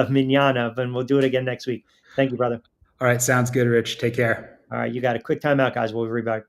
Speaker 1: manana. And we'll do it again next week. Thank you, brother.
Speaker 2: All right. Sounds good, Rich. Take care.
Speaker 1: All right. You got a quick timeout, guys. We'll be right back.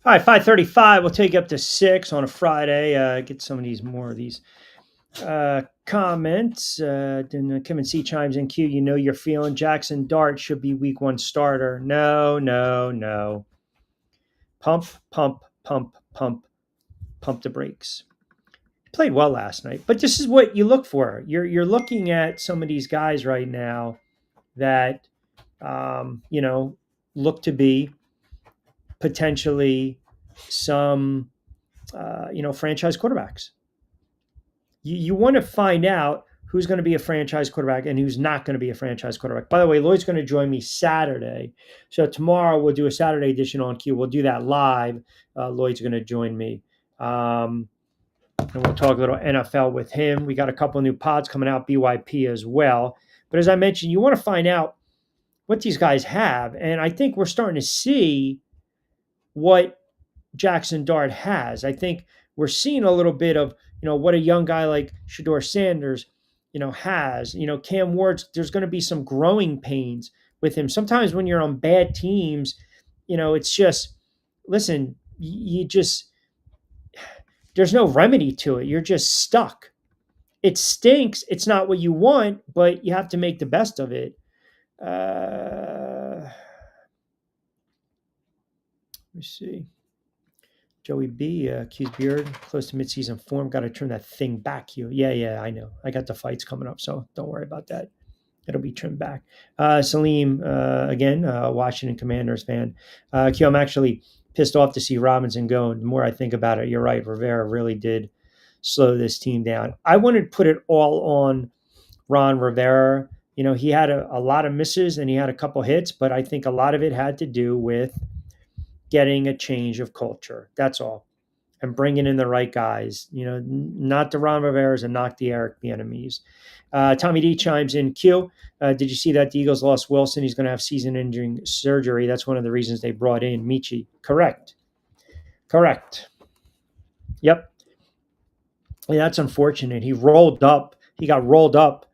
Speaker 1: All right, 5:35. We'll take you up to 6 on a Friday. Get some of these more of these comments. Then Kim and C chimes in. Q, you know you're feeling Jackson Dart should be week one starter. No, no, no. Pump, pump, pump, pump, pump the brakes. Played well last night, but this is what you look for. You're looking at some of these guys right now that look to be potentially some franchise quarterbacks. You want to find out who's going to be a franchise quarterback and who's not going to be a franchise quarterback. By the way, Lloyd's going to join me Saturday. So tomorrow we'll do a Saturday edition on Q. We'll do that live. Lloyd's going to join me. And we'll talk a little NFL with him. We got a couple of new pods coming out, BYP as well. But as I mentioned, you want to find out what these guys have. And I think we're starting to see what Jackson Dart has. I think we're seeing a little bit of, what a young guy like Shedeur Sanders, has. Cam Ward's, there's going to be some growing pains with him. Sometimes when you're on bad teams, it's just, listen, you just, there's no remedy to it. You're just stuck. It stinks. It's not what you want, but you have to make the best of it. Let me see. Joey B, accused beard, close to midseason form. Got to turn that thing back, you. Yeah, I know. I got the fights coming up, so don't worry about that. It'll be trimmed back. Salim, again, Washington Commanders fan. Q, I'm actually pissed off to see Robinson go. The more I think about it, you're right. Rivera really did slow this team down. I wouldn't put it all on Ron Rivera. He had a lot of misses and he had a couple hits, but I think a lot of it had to do with getting a change of culture. That's all. And bringing in the right guys, not the Ron Riveras and not the Eric Bieniemys. Tommy D chimes in. Q, did you see that the Eagles lost Wilson? He's going to have season-ending surgery. That's one of the reasons they brought in Michi. Correct. Yep. Yeah, that's unfortunate. He got rolled up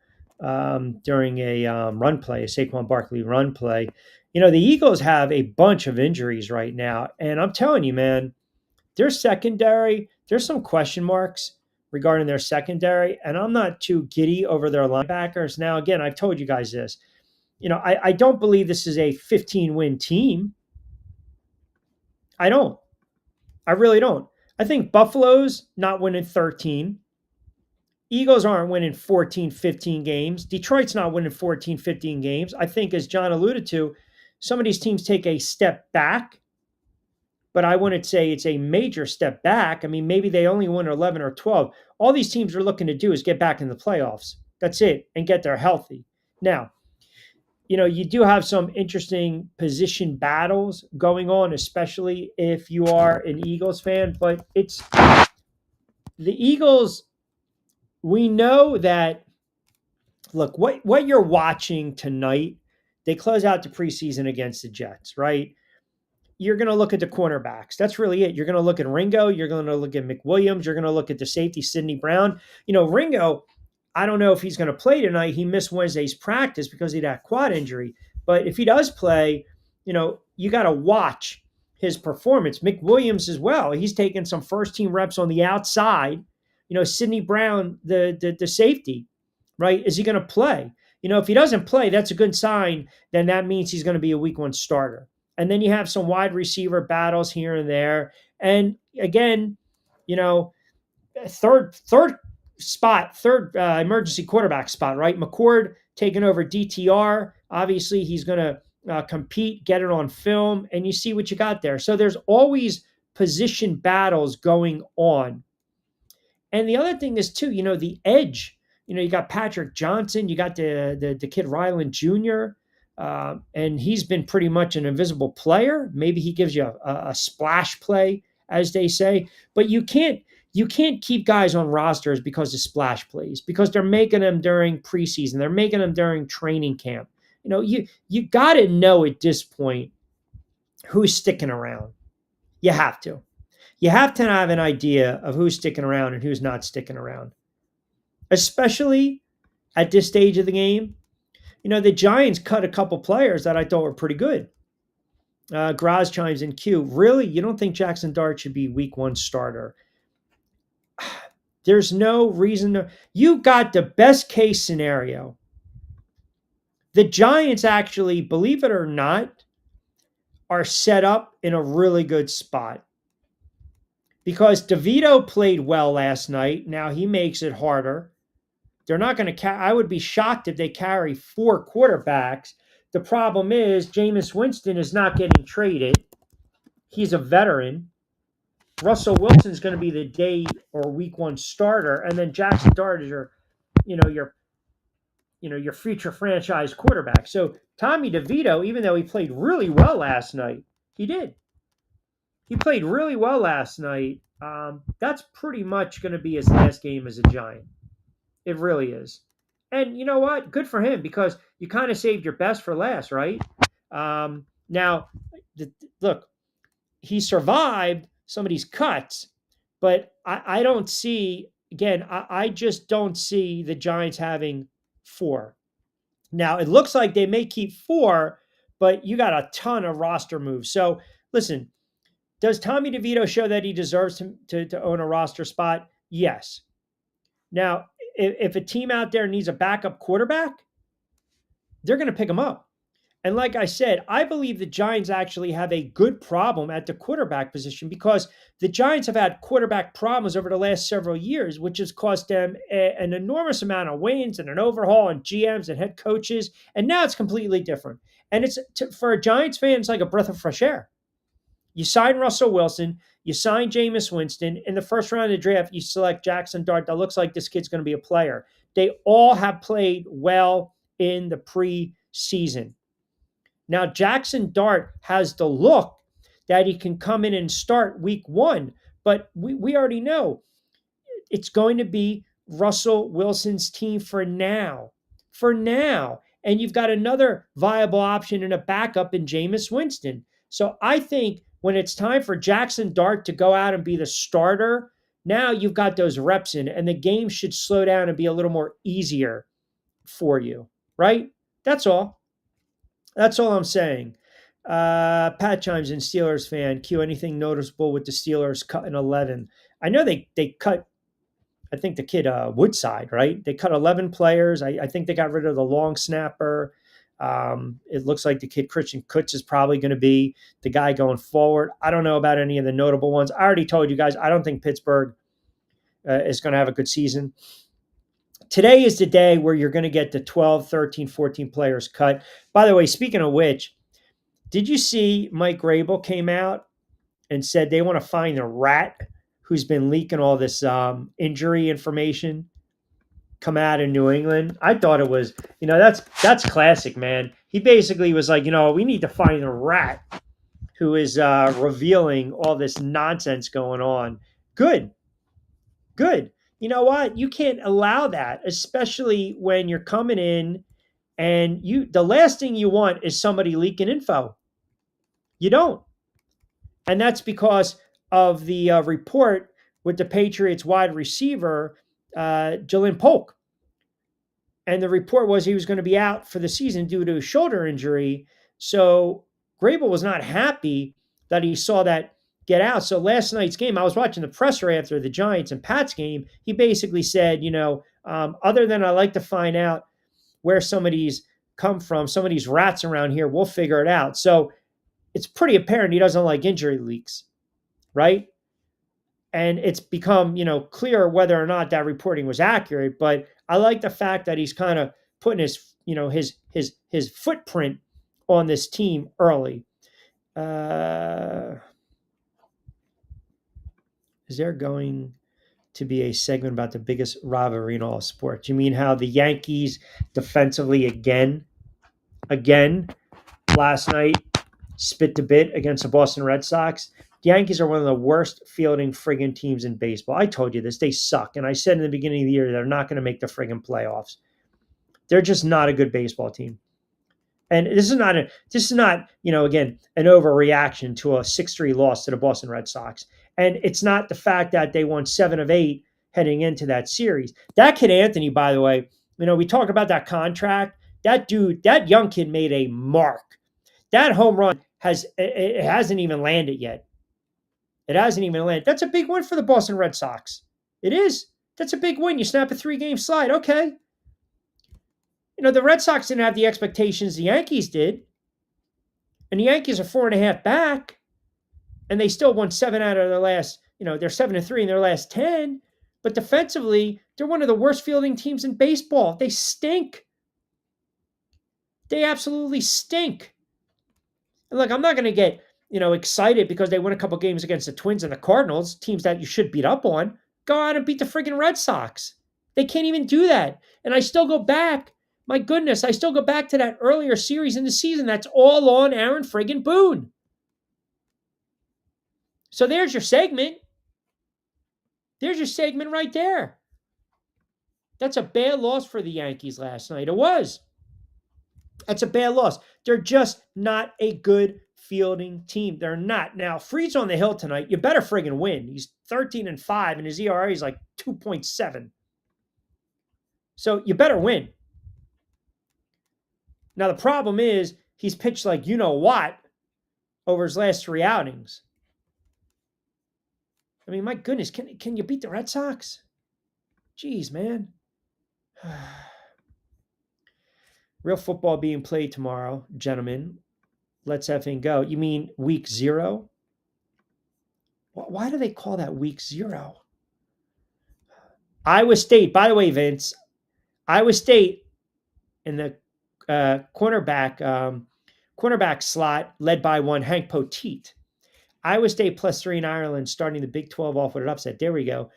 Speaker 1: during a run play, a Saquon Barkley run play. The Eagles have a bunch of injuries right now. And I'm telling you, man, their secondary, there's some question marks regarding their secondary, and I'm not too giddy over their linebackers. Now, again, I've told you guys this. I don't believe this is a 15-win team. I don't. I really don't. I think Buffalo's not winning 13. Eagles aren't winning 14, 15 games. Detroit's not winning 14, 15 games. I think, as John alluded to, some of these teams take a step back, but I wouldn't say it's a major step back. I mean, maybe they only won 11 or 12. All these teams are looking to do is get back in the playoffs. That's it, and get there healthy. Now, you do have some interesting position battles going on, especially if you are an Eagles fan, but it's the Eagles. We know that, look, what you're watching tonight, they close out the preseason against the Jets, right? You're going to look at the cornerbacks. That's really it. You're going to look at Ringo. You're going to look at McWilliams. You're going to look at the safety, Sidney Brown. Ringo, I don't know if he's going to play tonight. He missed Wednesday's practice because he had a quad injury. But if he does play, you got to watch his performance. McWilliams as well. He's taking some first-team reps on the outside. Sidney Brown, the safety, right? Is he going to play? If he doesn't play, that's a good sign. Then that means he's going to be a week 1 starter. And then you have some wide receiver battles here and there. And again, third emergency quarterback spot, right? McCord taking over DTR. Obviously, he's going to compete, get it on film, and you see what you got there. So there's always position battles going on. And the other thing is, too, the edge. You got Patrick Johnson. You got the kid Ryland Jr., and he's been pretty much an invisible player. Maybe he gives you a splash play, as they say. But you can't keep guys on rosters because of splash plays, because they're making them during preseason. They're making them during training camp. You got to know at this point who's sticking around. You have to. You have to have an idea of who's sticking around and who's not sticking around, especially at this stage of the game. The Giants cut a couple players that I thought were pretty good. Graz chimes in. Q, really? You don't think Jackson Dart should be week 1 starter? There's no reason to. You got the best case scenario. The Giants actually, believe it or not, are set up in a really good spot. Because DeVito played well last night. Now he makes it harder. They're not going to I would be shocked if they carry 4 quarterbacks. The problem is Jameis Winston is not getting traded. He's a veteran. Russell Wilson's going to be the day or week 1 starter, and then Jackson Dart is your future franchise quarterback. So Tommy DeVito, even though he played really well last night, he did. He played really well last night. That's pretty much going to be his last game as a Giant. It really is. And you know what? Good for him, because you kind of saved your best for last, right? Now, look, he survived some of these cuts, but I don't see, again, I just don't see the Giants having 4. Now, it looks like they may keep 4, but you got a ton of roster moves. So, listen, Does Tommy DeVito show that he deserves to own a roster spot? Yes. Now, if a team out there needs a backup quarterback, they're going to pick him up. And like I said, I believe the Giants actually have a good problem at the quarterback position because the Giants have had quarterback problems over the last several years, which has cost them an enormous amount of wins and an overhaul on GMs and head coaches. And now it's completely different. And for a Giants fan, it's like a breath of fresh air. You sign Russell Wilson, you sign Jameis Winston. In the first round of the draft, you select Jackson Dart. That looks like this kid's going to be a player. They all have played well in the preseason. Now, Jackson Dart has the look that he can come in and start week one, but we already know it's going to be Russell Wilson's team for now. For now. And you've got another viable option and a backup in Jameis Winston. So I think when it's time for Jackson Dart to go out and be the starter, now you've got those reps in, and the game should slow down and be a little more easier for you, right? That's all. That's all I'm saying. Pat chimes in, Steelers fan. Q, anything noticeable with the Steelers cutting 11? I know they cut, I think the kid Woodside, right? They cut 11 players. I think they got rid of the long snapper. It looks like the kid Christian Kutz is probably going to be the guy going forward. I don't know about any of the notable ones. I already told you guys, I don't think Pittsburgh is going to have a good season. Today is the day where you're going to get the 12, 13, 14 players cut. By the way, speaking of which, did you see Mike Grable came out and said they want to find the rat who's been leaking all this injury information come out in New England? I thought it was, that's classic, man. He basically was like, we need to find the rat who is revealing all this nonsense going on. Good. You know what? You can't allow that, especially when you're coming in and the last thing you want is somebody leaking info. You don't. And that's because of the report with the Patriots wide receiver, Jalen Polk. And the report was he was going to be out for the season due to a shoulder injury. So Grable was not happy that he saw that get out. So last night's game, I was watching the presser after the Giants and Pats game. He basically said, other than I like to find out where some of these come from, some of these rats around here, we'll figure it out. So it's pretty apparent he doesn't like injury leaks, right? And it's become, clear whether or not that reporting was accurate. But I like the fact that he's kind of putting his, his footprint on this team early. Is there going to be a segment about the biggest rivalry in all sports? You mean how the Yankees defensively again last night spit the bit against the Boston Red Sox? The Yankees are one of the worst fielding friggin' teams in baseball. I told you this. They suck. And I said in the beginning of the year, they're not going to make the friggin' playoffs. They're just not a good baseball team. And this is not, again, an overreaction to a 6-3 loss to the Boston Red Sox. And it's not the fact that they won 7 of 8 heading into that series. That kid, Anthony, by the way, we talk about that contract. That dude, that young kid made a mark. That home run it hasn't even landed yet. It hasn't even landed. That's a big win for the Boston Red Sox. It is. That's a big win. You snap a 3-game slide. Okay. The Red Sox didn't have the expectations the Yankees did. And the Yankees are 4.5 back. And they still won 7 out of their last, they're 7-3 in their last 10. But defensively, they're one of the worst fielding teams in baseball. They stink. They absolutely stink. And look, I'm not going to get, excited because they win a couple games against the Twins and the Cardinals, teams that you should beat up on. Go out and beat the friggin' Red Sox. They can't even do that. And I still go back. My goodness, I still go back to that earlier series in the season. That's all on Aaron friggin' Boone. So there's your segment. There's your segment right there. That's a bad loss for the Yankees last night. It was. That's a bad loss. They're just not a good fielding team. They're not. Now, Freed's on the hill tonight. You better friggin' win. He's 13-5, and his ERA is like 2.7. So you better win. Now, the problem is he's pitched like what over his last 3 outings. I mean, my goodness, can you beat the Red Sox? Jeez, man. Real football being played tomorrow, gentlemen. Let's effing go. You mean week 0? Why do they call that week 0? Iowa State, by the way, Vince, Iowa State in the cornerback slot led by one Hank Poteet. Iowa State +3 in Ireland, starting the Big 12 off with an upset. There we go.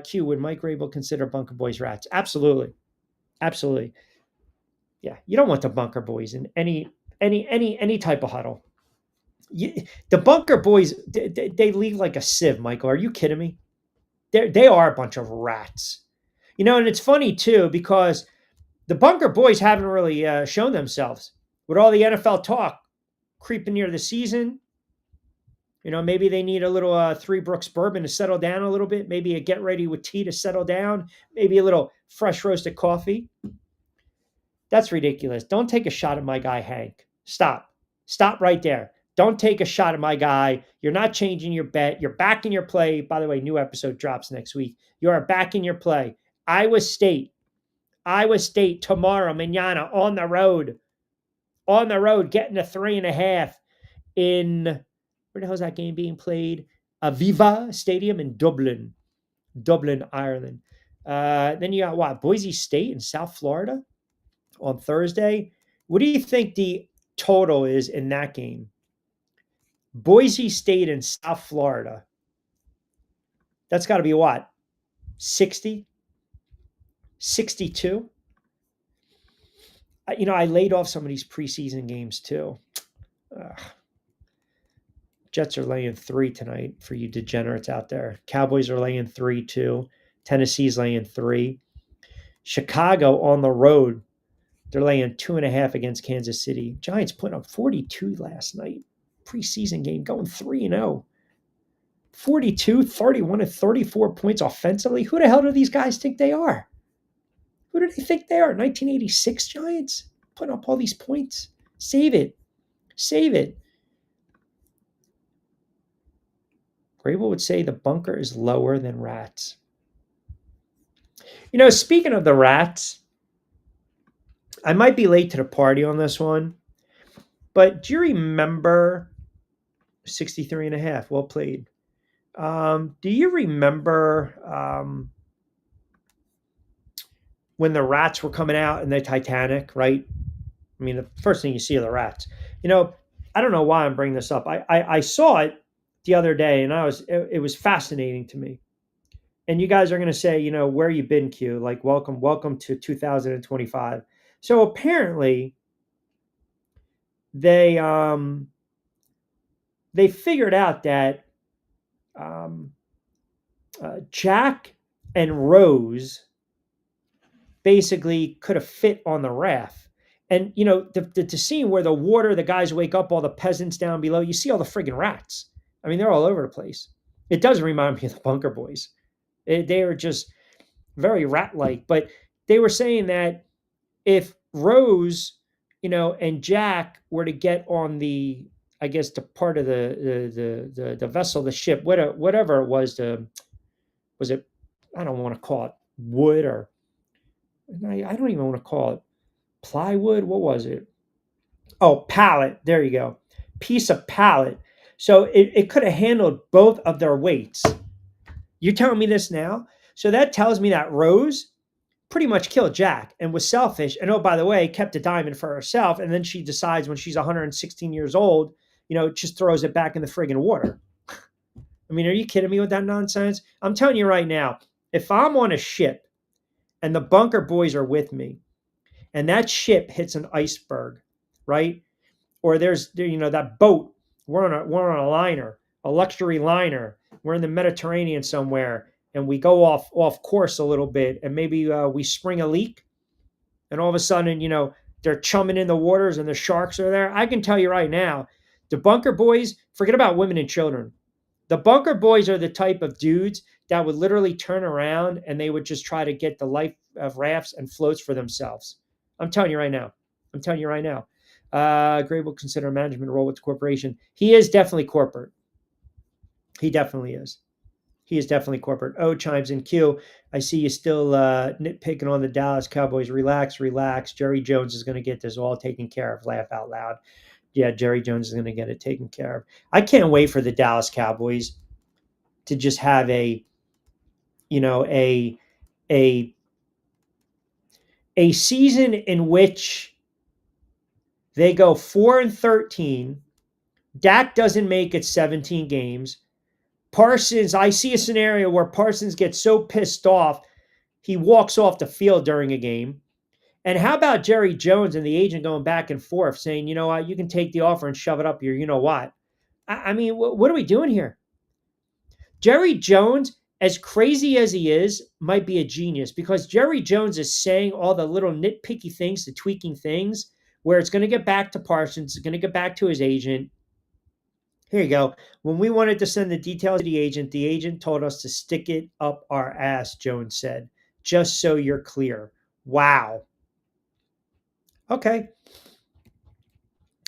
Speaker 1: Q, would Mike Rabel consider Bunker Boys rats? Absolutely. Absolutely. Yeah, you don't want the Bunker Boys in any type of huddle. The Bunker Boys, they leave like a sieve, Michael. Are you kidding me? They are a bunch of rats. And it's funny, too, because the Bunker Boys haven't really shown themselves. With all the NFL talk creeping near the season, maybe they need a little Three Brooks bourbon to settle down a little bit. Maybe a get ready with tea to settle down. Maybe a little fresh roasted coffee. That's ridiculous. Don't take a shot at my guy, Hank. Stop. Stop right there. Don't take a shot at my guy. You're not changing your bet. You're back in your play. By the way, new episode drops next week. You are back in your play. Iowa State tomorrow, mañana, on the road. On the road, getting a 3.5 in, where the hell is that game being played? Aviva Stadium in Dublin, Ireland. Then you got what? Boise State in South Florida on Thursday. What do you think the total is in that game? Boise State in South Florida. That's got to be what? 60? 62? I laid off some of these preseason games too. Jets are laying 3 tonight for you degenerates out there. Cowboys are laying 3 too. Tennessee's laying 3. Chicago on the road, they're laying 2.5 against Kansas City. Giants putting up 42 last night. Preseason game going 3-0. 42, 31, and 34 points offensively. Who the hell do these guys think they are? Who do they think they are? 1986 Giants putting up all these points. Save it. Grable would say the bunker is lower than rats. Speaking of the rats, I might be late to the party on this one, but do you remember 63.5? Well played. Do you remember when the rats were coming out in the Titanic, right? I mean, the first thing you see are the rats. I don't know why I'm bringing this up. I saw it the other day, and it was fascinating to me. And you guys are going to say, where you been, Q? Like, welcome to 2025. So apparently, they figured out that Jack and Rose basically could have fit on the raft. And, the scene where the guys wake up, all the peasants down below, you see all the friggin' rats. I mean, they're all over the place. It does remind me of the Bunker Boys. They are just very rat-like. But they were saying that if Rose, and Jack were to get on the, I guess, the part of the vessel, the ship, whatever it was, was it, I don't want to call it wood, or I don't even want to call it plywood. What was it? Oh, pallet. There you go. Piece of pallet. So it could have handled both of their weights. You're telling me this now? So that tells me that Rose pretty much killed Jack and was selfish. And, oh, by the way, kept a diamond for herself. And then she decides when she's 116 years old, just throws it back in the friggin' water. I mean, are you kidding me with that nonsense? I'm telling you right now, if I'm on a ship and the Bunker Boys are with me and that ship hits an iceberg, right? Or there's, that boat, we're on a liner, a luxury liner. We're in the Mediterranean somewhere, and we go off course a little bit, and maybe we spring a leak, and all of a sudden, they're chumming in the waters and the sharks are there. I can tell you right now, the Bunker Boys, forget about women and children. The Bunker Boys are the type of dudes that would literally turn around and they would just try to get the life of rafts and floats for themselves. I'm telling you right now. Gray will consider a management role with the corporation. He is definitely corporate. He definitely is. He is definitely corporate. O chimes in. Q, I see you still nitpicking on the Dallas Cowboys. Relax, relax. Jerry Jones is going to get this all taken care of. Laugh out loud. Yeah, Jerry Jones is going to get it taken care of. I can't wait for the Dallas Cowboys to just have you know, a a season in which they go 4-13. Dak doesn't make it 17 games. Parsons, I see a scenario where Parsons gets so pissed off, he walks off the field during a game. And how about Jerry Jones and the agent going back and forth saying, you know what, you can take the offer and shove it up here. You know what? I mean, what are we doing here? Jerry Jones, as crazy as he is, might be a genius because Jerry Jones is saying all the little nitpicky things, the tweaking things, where it's going to get back to Parsons, it's going to get back to his agent. Here you go. When we wanted to send the details to the agent told us to stick it up our ass, Jones said. Just so you're clear. Wow. Okay.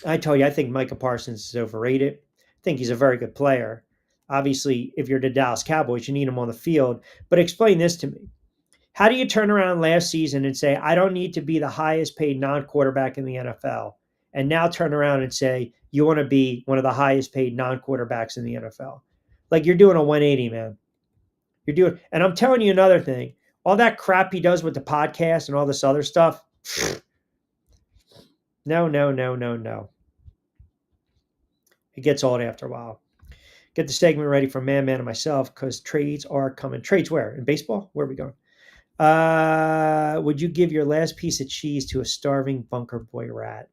Speaker 1: I told you, I think Micah Parsons is overrated. I think he's a very good player. Obviously, if you're the Dallas Cowboys, you need him on the field. But explain this to me. How do you turn around last season and say, I don't need to be the highest paid non-quarterback in the NFL? And now turn around and say, you want to be one of the highest paid non-quarterbacks in the NFL. Like you're doing a 180, man. You're doing, and I'm telling you another thing. All that crap he does with the podcast and all this other stuff. No, no, no, no, no. It gets old after a while. Get the segment ready for Man and myself because trades are coming. Trades where? In baseball? Where are we going? Would you give your last piece of cheese to a starving bunker boy rat?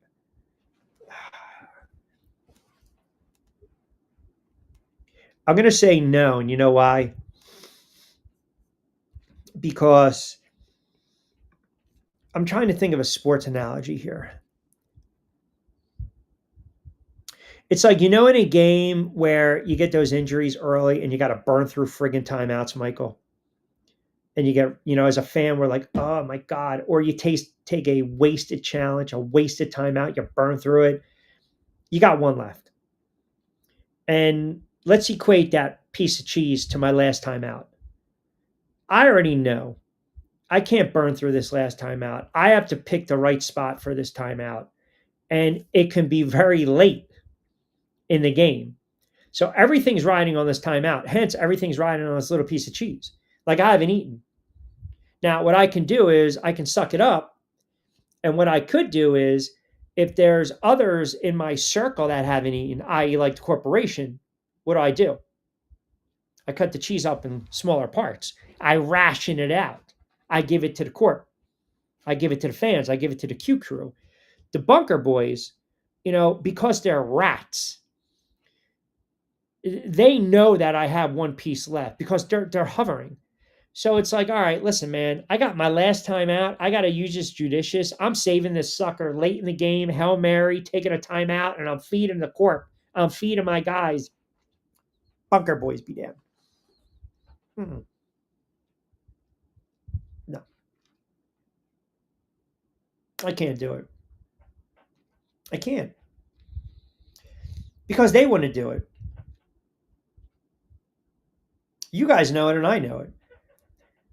Speaker 1: I'm going to say no, and you know why? Because I'm trying to think of a sports analogy here. It's like, in a game where you get those injuries early and you got to burn through friggin' timeouts, Michael. And you get, as a fan, we're like, oh my God. Or you take a wasted challenge, a wasted timeout, you burn through it. You got one left. And let's equate that piece of cheese to my last time out. I already know I can't burn through this last time out. I have to pick the right spot for this timeout. And it can be very late in the game. So everything's riding on this timeout. Hence, everything's riding on this little piece of cheese. Like I haven't eaten. Now, what I can do is I can suck it up. And what I could do is if there's others in my circle that haven't eaten, i.e. like the corporation, what do? I cut the cheese up in smaller parts. I ration it out. I give it to the corp. I give it to the fans. I give it to the Q crew. The bunker boys, because they're rats, they know that I have one piece left because they're hovering. So it's like, all right, listen, man, I got my last time out. I got to use this judicious. I'm saving this sucker late in the game, Hail Mary, taking a timeout, and I'm feeding the corp. I'm feeding my guys. Bunker boys be damned. No. I can't do it. I can't. Because they want to do it. You guys know it and I know it.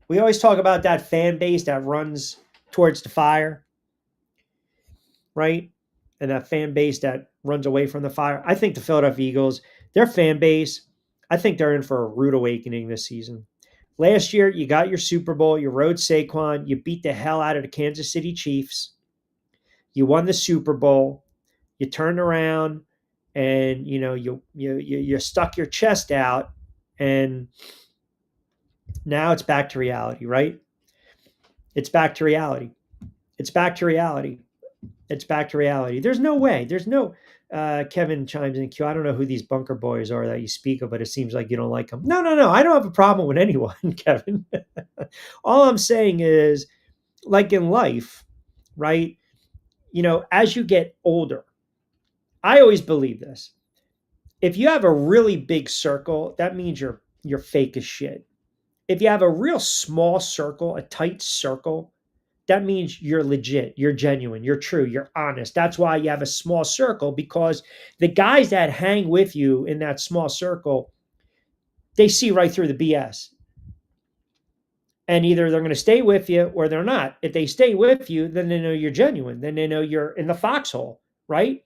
Speaker 1: We always talk about that fan base that runs towards the fire, right? And that fan base that runs away from the fire. I think the Philadelphia Eagles, their fan base, I think they're in for a rude awakening this season. Last year, you got your Super Bowl, you rode Saquon, you beat the hell out of the Kansas City Chiefs. You won the Super Bowl. You turned around and, you stuck your chest out, and now it's back to reality, right? It's back to reality. It's back to reality. It's back to reality. There's no way. There's no Kevin chimes in. Q. I don't know who these bunker boys are that you speak of, but it seems like you don't like them. No. I don't have a problem with anyone, Kevin. All I'm saying is, like in life, right? As you get older, I always believe this. If you have a really big circle, that means you're fake as shit. If you have a real small circle, a tight circle, that means you're legit, you're genuine, you're true, you're honest. That's why you have a small circle, because the guys that hang with you in that small circle, They see right through the BS. And either they're going to stay with you or they're not. If they stay with you, then they know you're genuine. Then they know you're in the foxhole, right?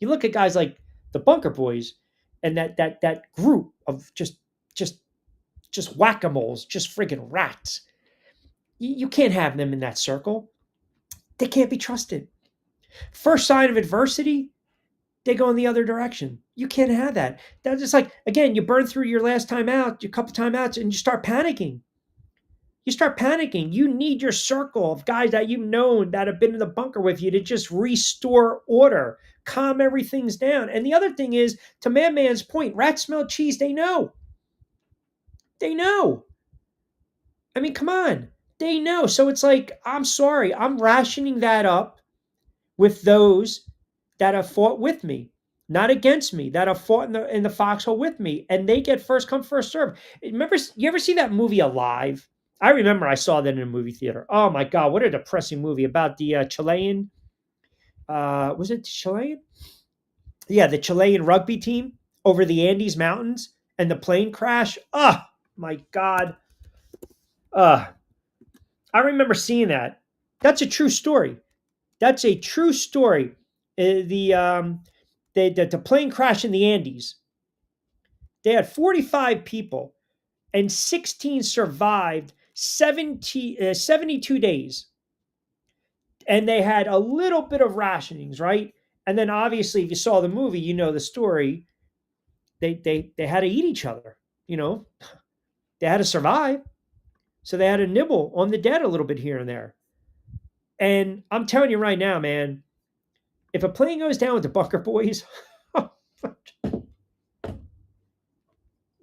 Speaker 1: You look at guys like the Bunker Boys and that group of just just whack-a-moles, just friggin' rats. You can't have them in that circle. They can't be trusted. First sign of adversity, they go in the other direction. You can't have that. That's just like, again, you burn through your last time out, your couple timeouts, and you start panicking. You start panicking. You need your circle of guys that you've known that have been in the bunker with you to just restore order, calm everything down. And the other thing is, to Man's point, rats smell cheese. They know. They know. I mean, come on. They know. So it's like, I'm sorry. I'm rationing that up with those that have fought with me, not against me, that have fought in the foxhole with me. And they get first come, first serve. Remember, you ever see that movie Alive? I remember I saw that in a movie theater. Oh my God, what a depressing movie about the Chilean. Was it Chilean? Yeah, the Chilean rugby team over the Andes Mountains and the plane crash. Oh my God. I remember seeing that. That's a true story. That's a true story. The plane crash in the Andes. They had 45 people and 16 survived 72 days. And they had a little bit of rationings, right? And then obviously, if you saw the movie, you know the story. They had to eat each other, you know. They had to survive. So they had to nibble on the dead a little bit here and there. And I'm telling you right now, man, if a plane goes down with the Bunker Boys,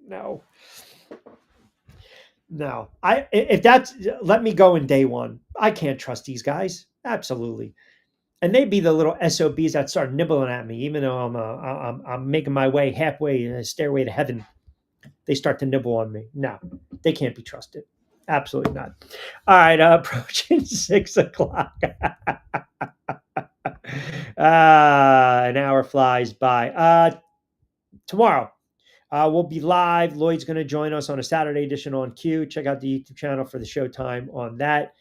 Speaker 1: no. No. If that's, let me go in day one. I can't trust these guys. Absolutely. And they'd be the little SOBs that start nibbling at me, even though I'm making my way halfway in a stairway to heaven. They start to nibble on me. No, they can't be trusted. Absolutely not. All right, approaching 6 o'clock. An hour flies by. Tomorrow, we'll be live. Lloyd's going to join us on a Saturday edition on Q. Check out the YouTube channel for the showtime on that.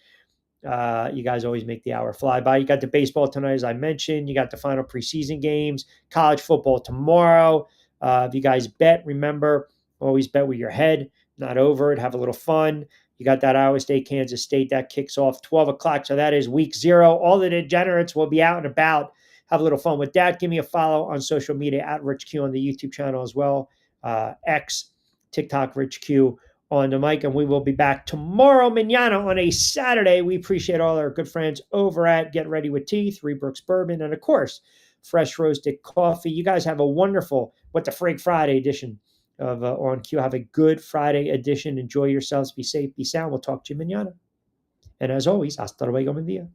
Speaker 1: You guys always make the hour fly by. You got the baseball tonight, as I mentioned. You got the final preseason games. College football tomorrow. If you guys bet, remember, always bet with your head, not over it. Have a little fun. You got that Iowa State, Kansas State. That kicks off 12 o'clock. So that is week 0. All the degenerates will be out and about. Have a little fun with that. Give me a follow on social media at Rich Q on the YouTube channel as well. X, TikTok, Rich Q on the mic, and we will be back tomorrow, mañana, on a Saturday. We appreciate all our good friends over at Get Ready with Tea, Three Brooks Bourbon, and of course, fresh roasted coffee. You guys have a wonderful What the Frig Friday edition of On Q. Have a good Friday edition. Enjoy yourselves. Be safe. Be sound. We'll talk to you mañana. And as always, hasta luego, buen día.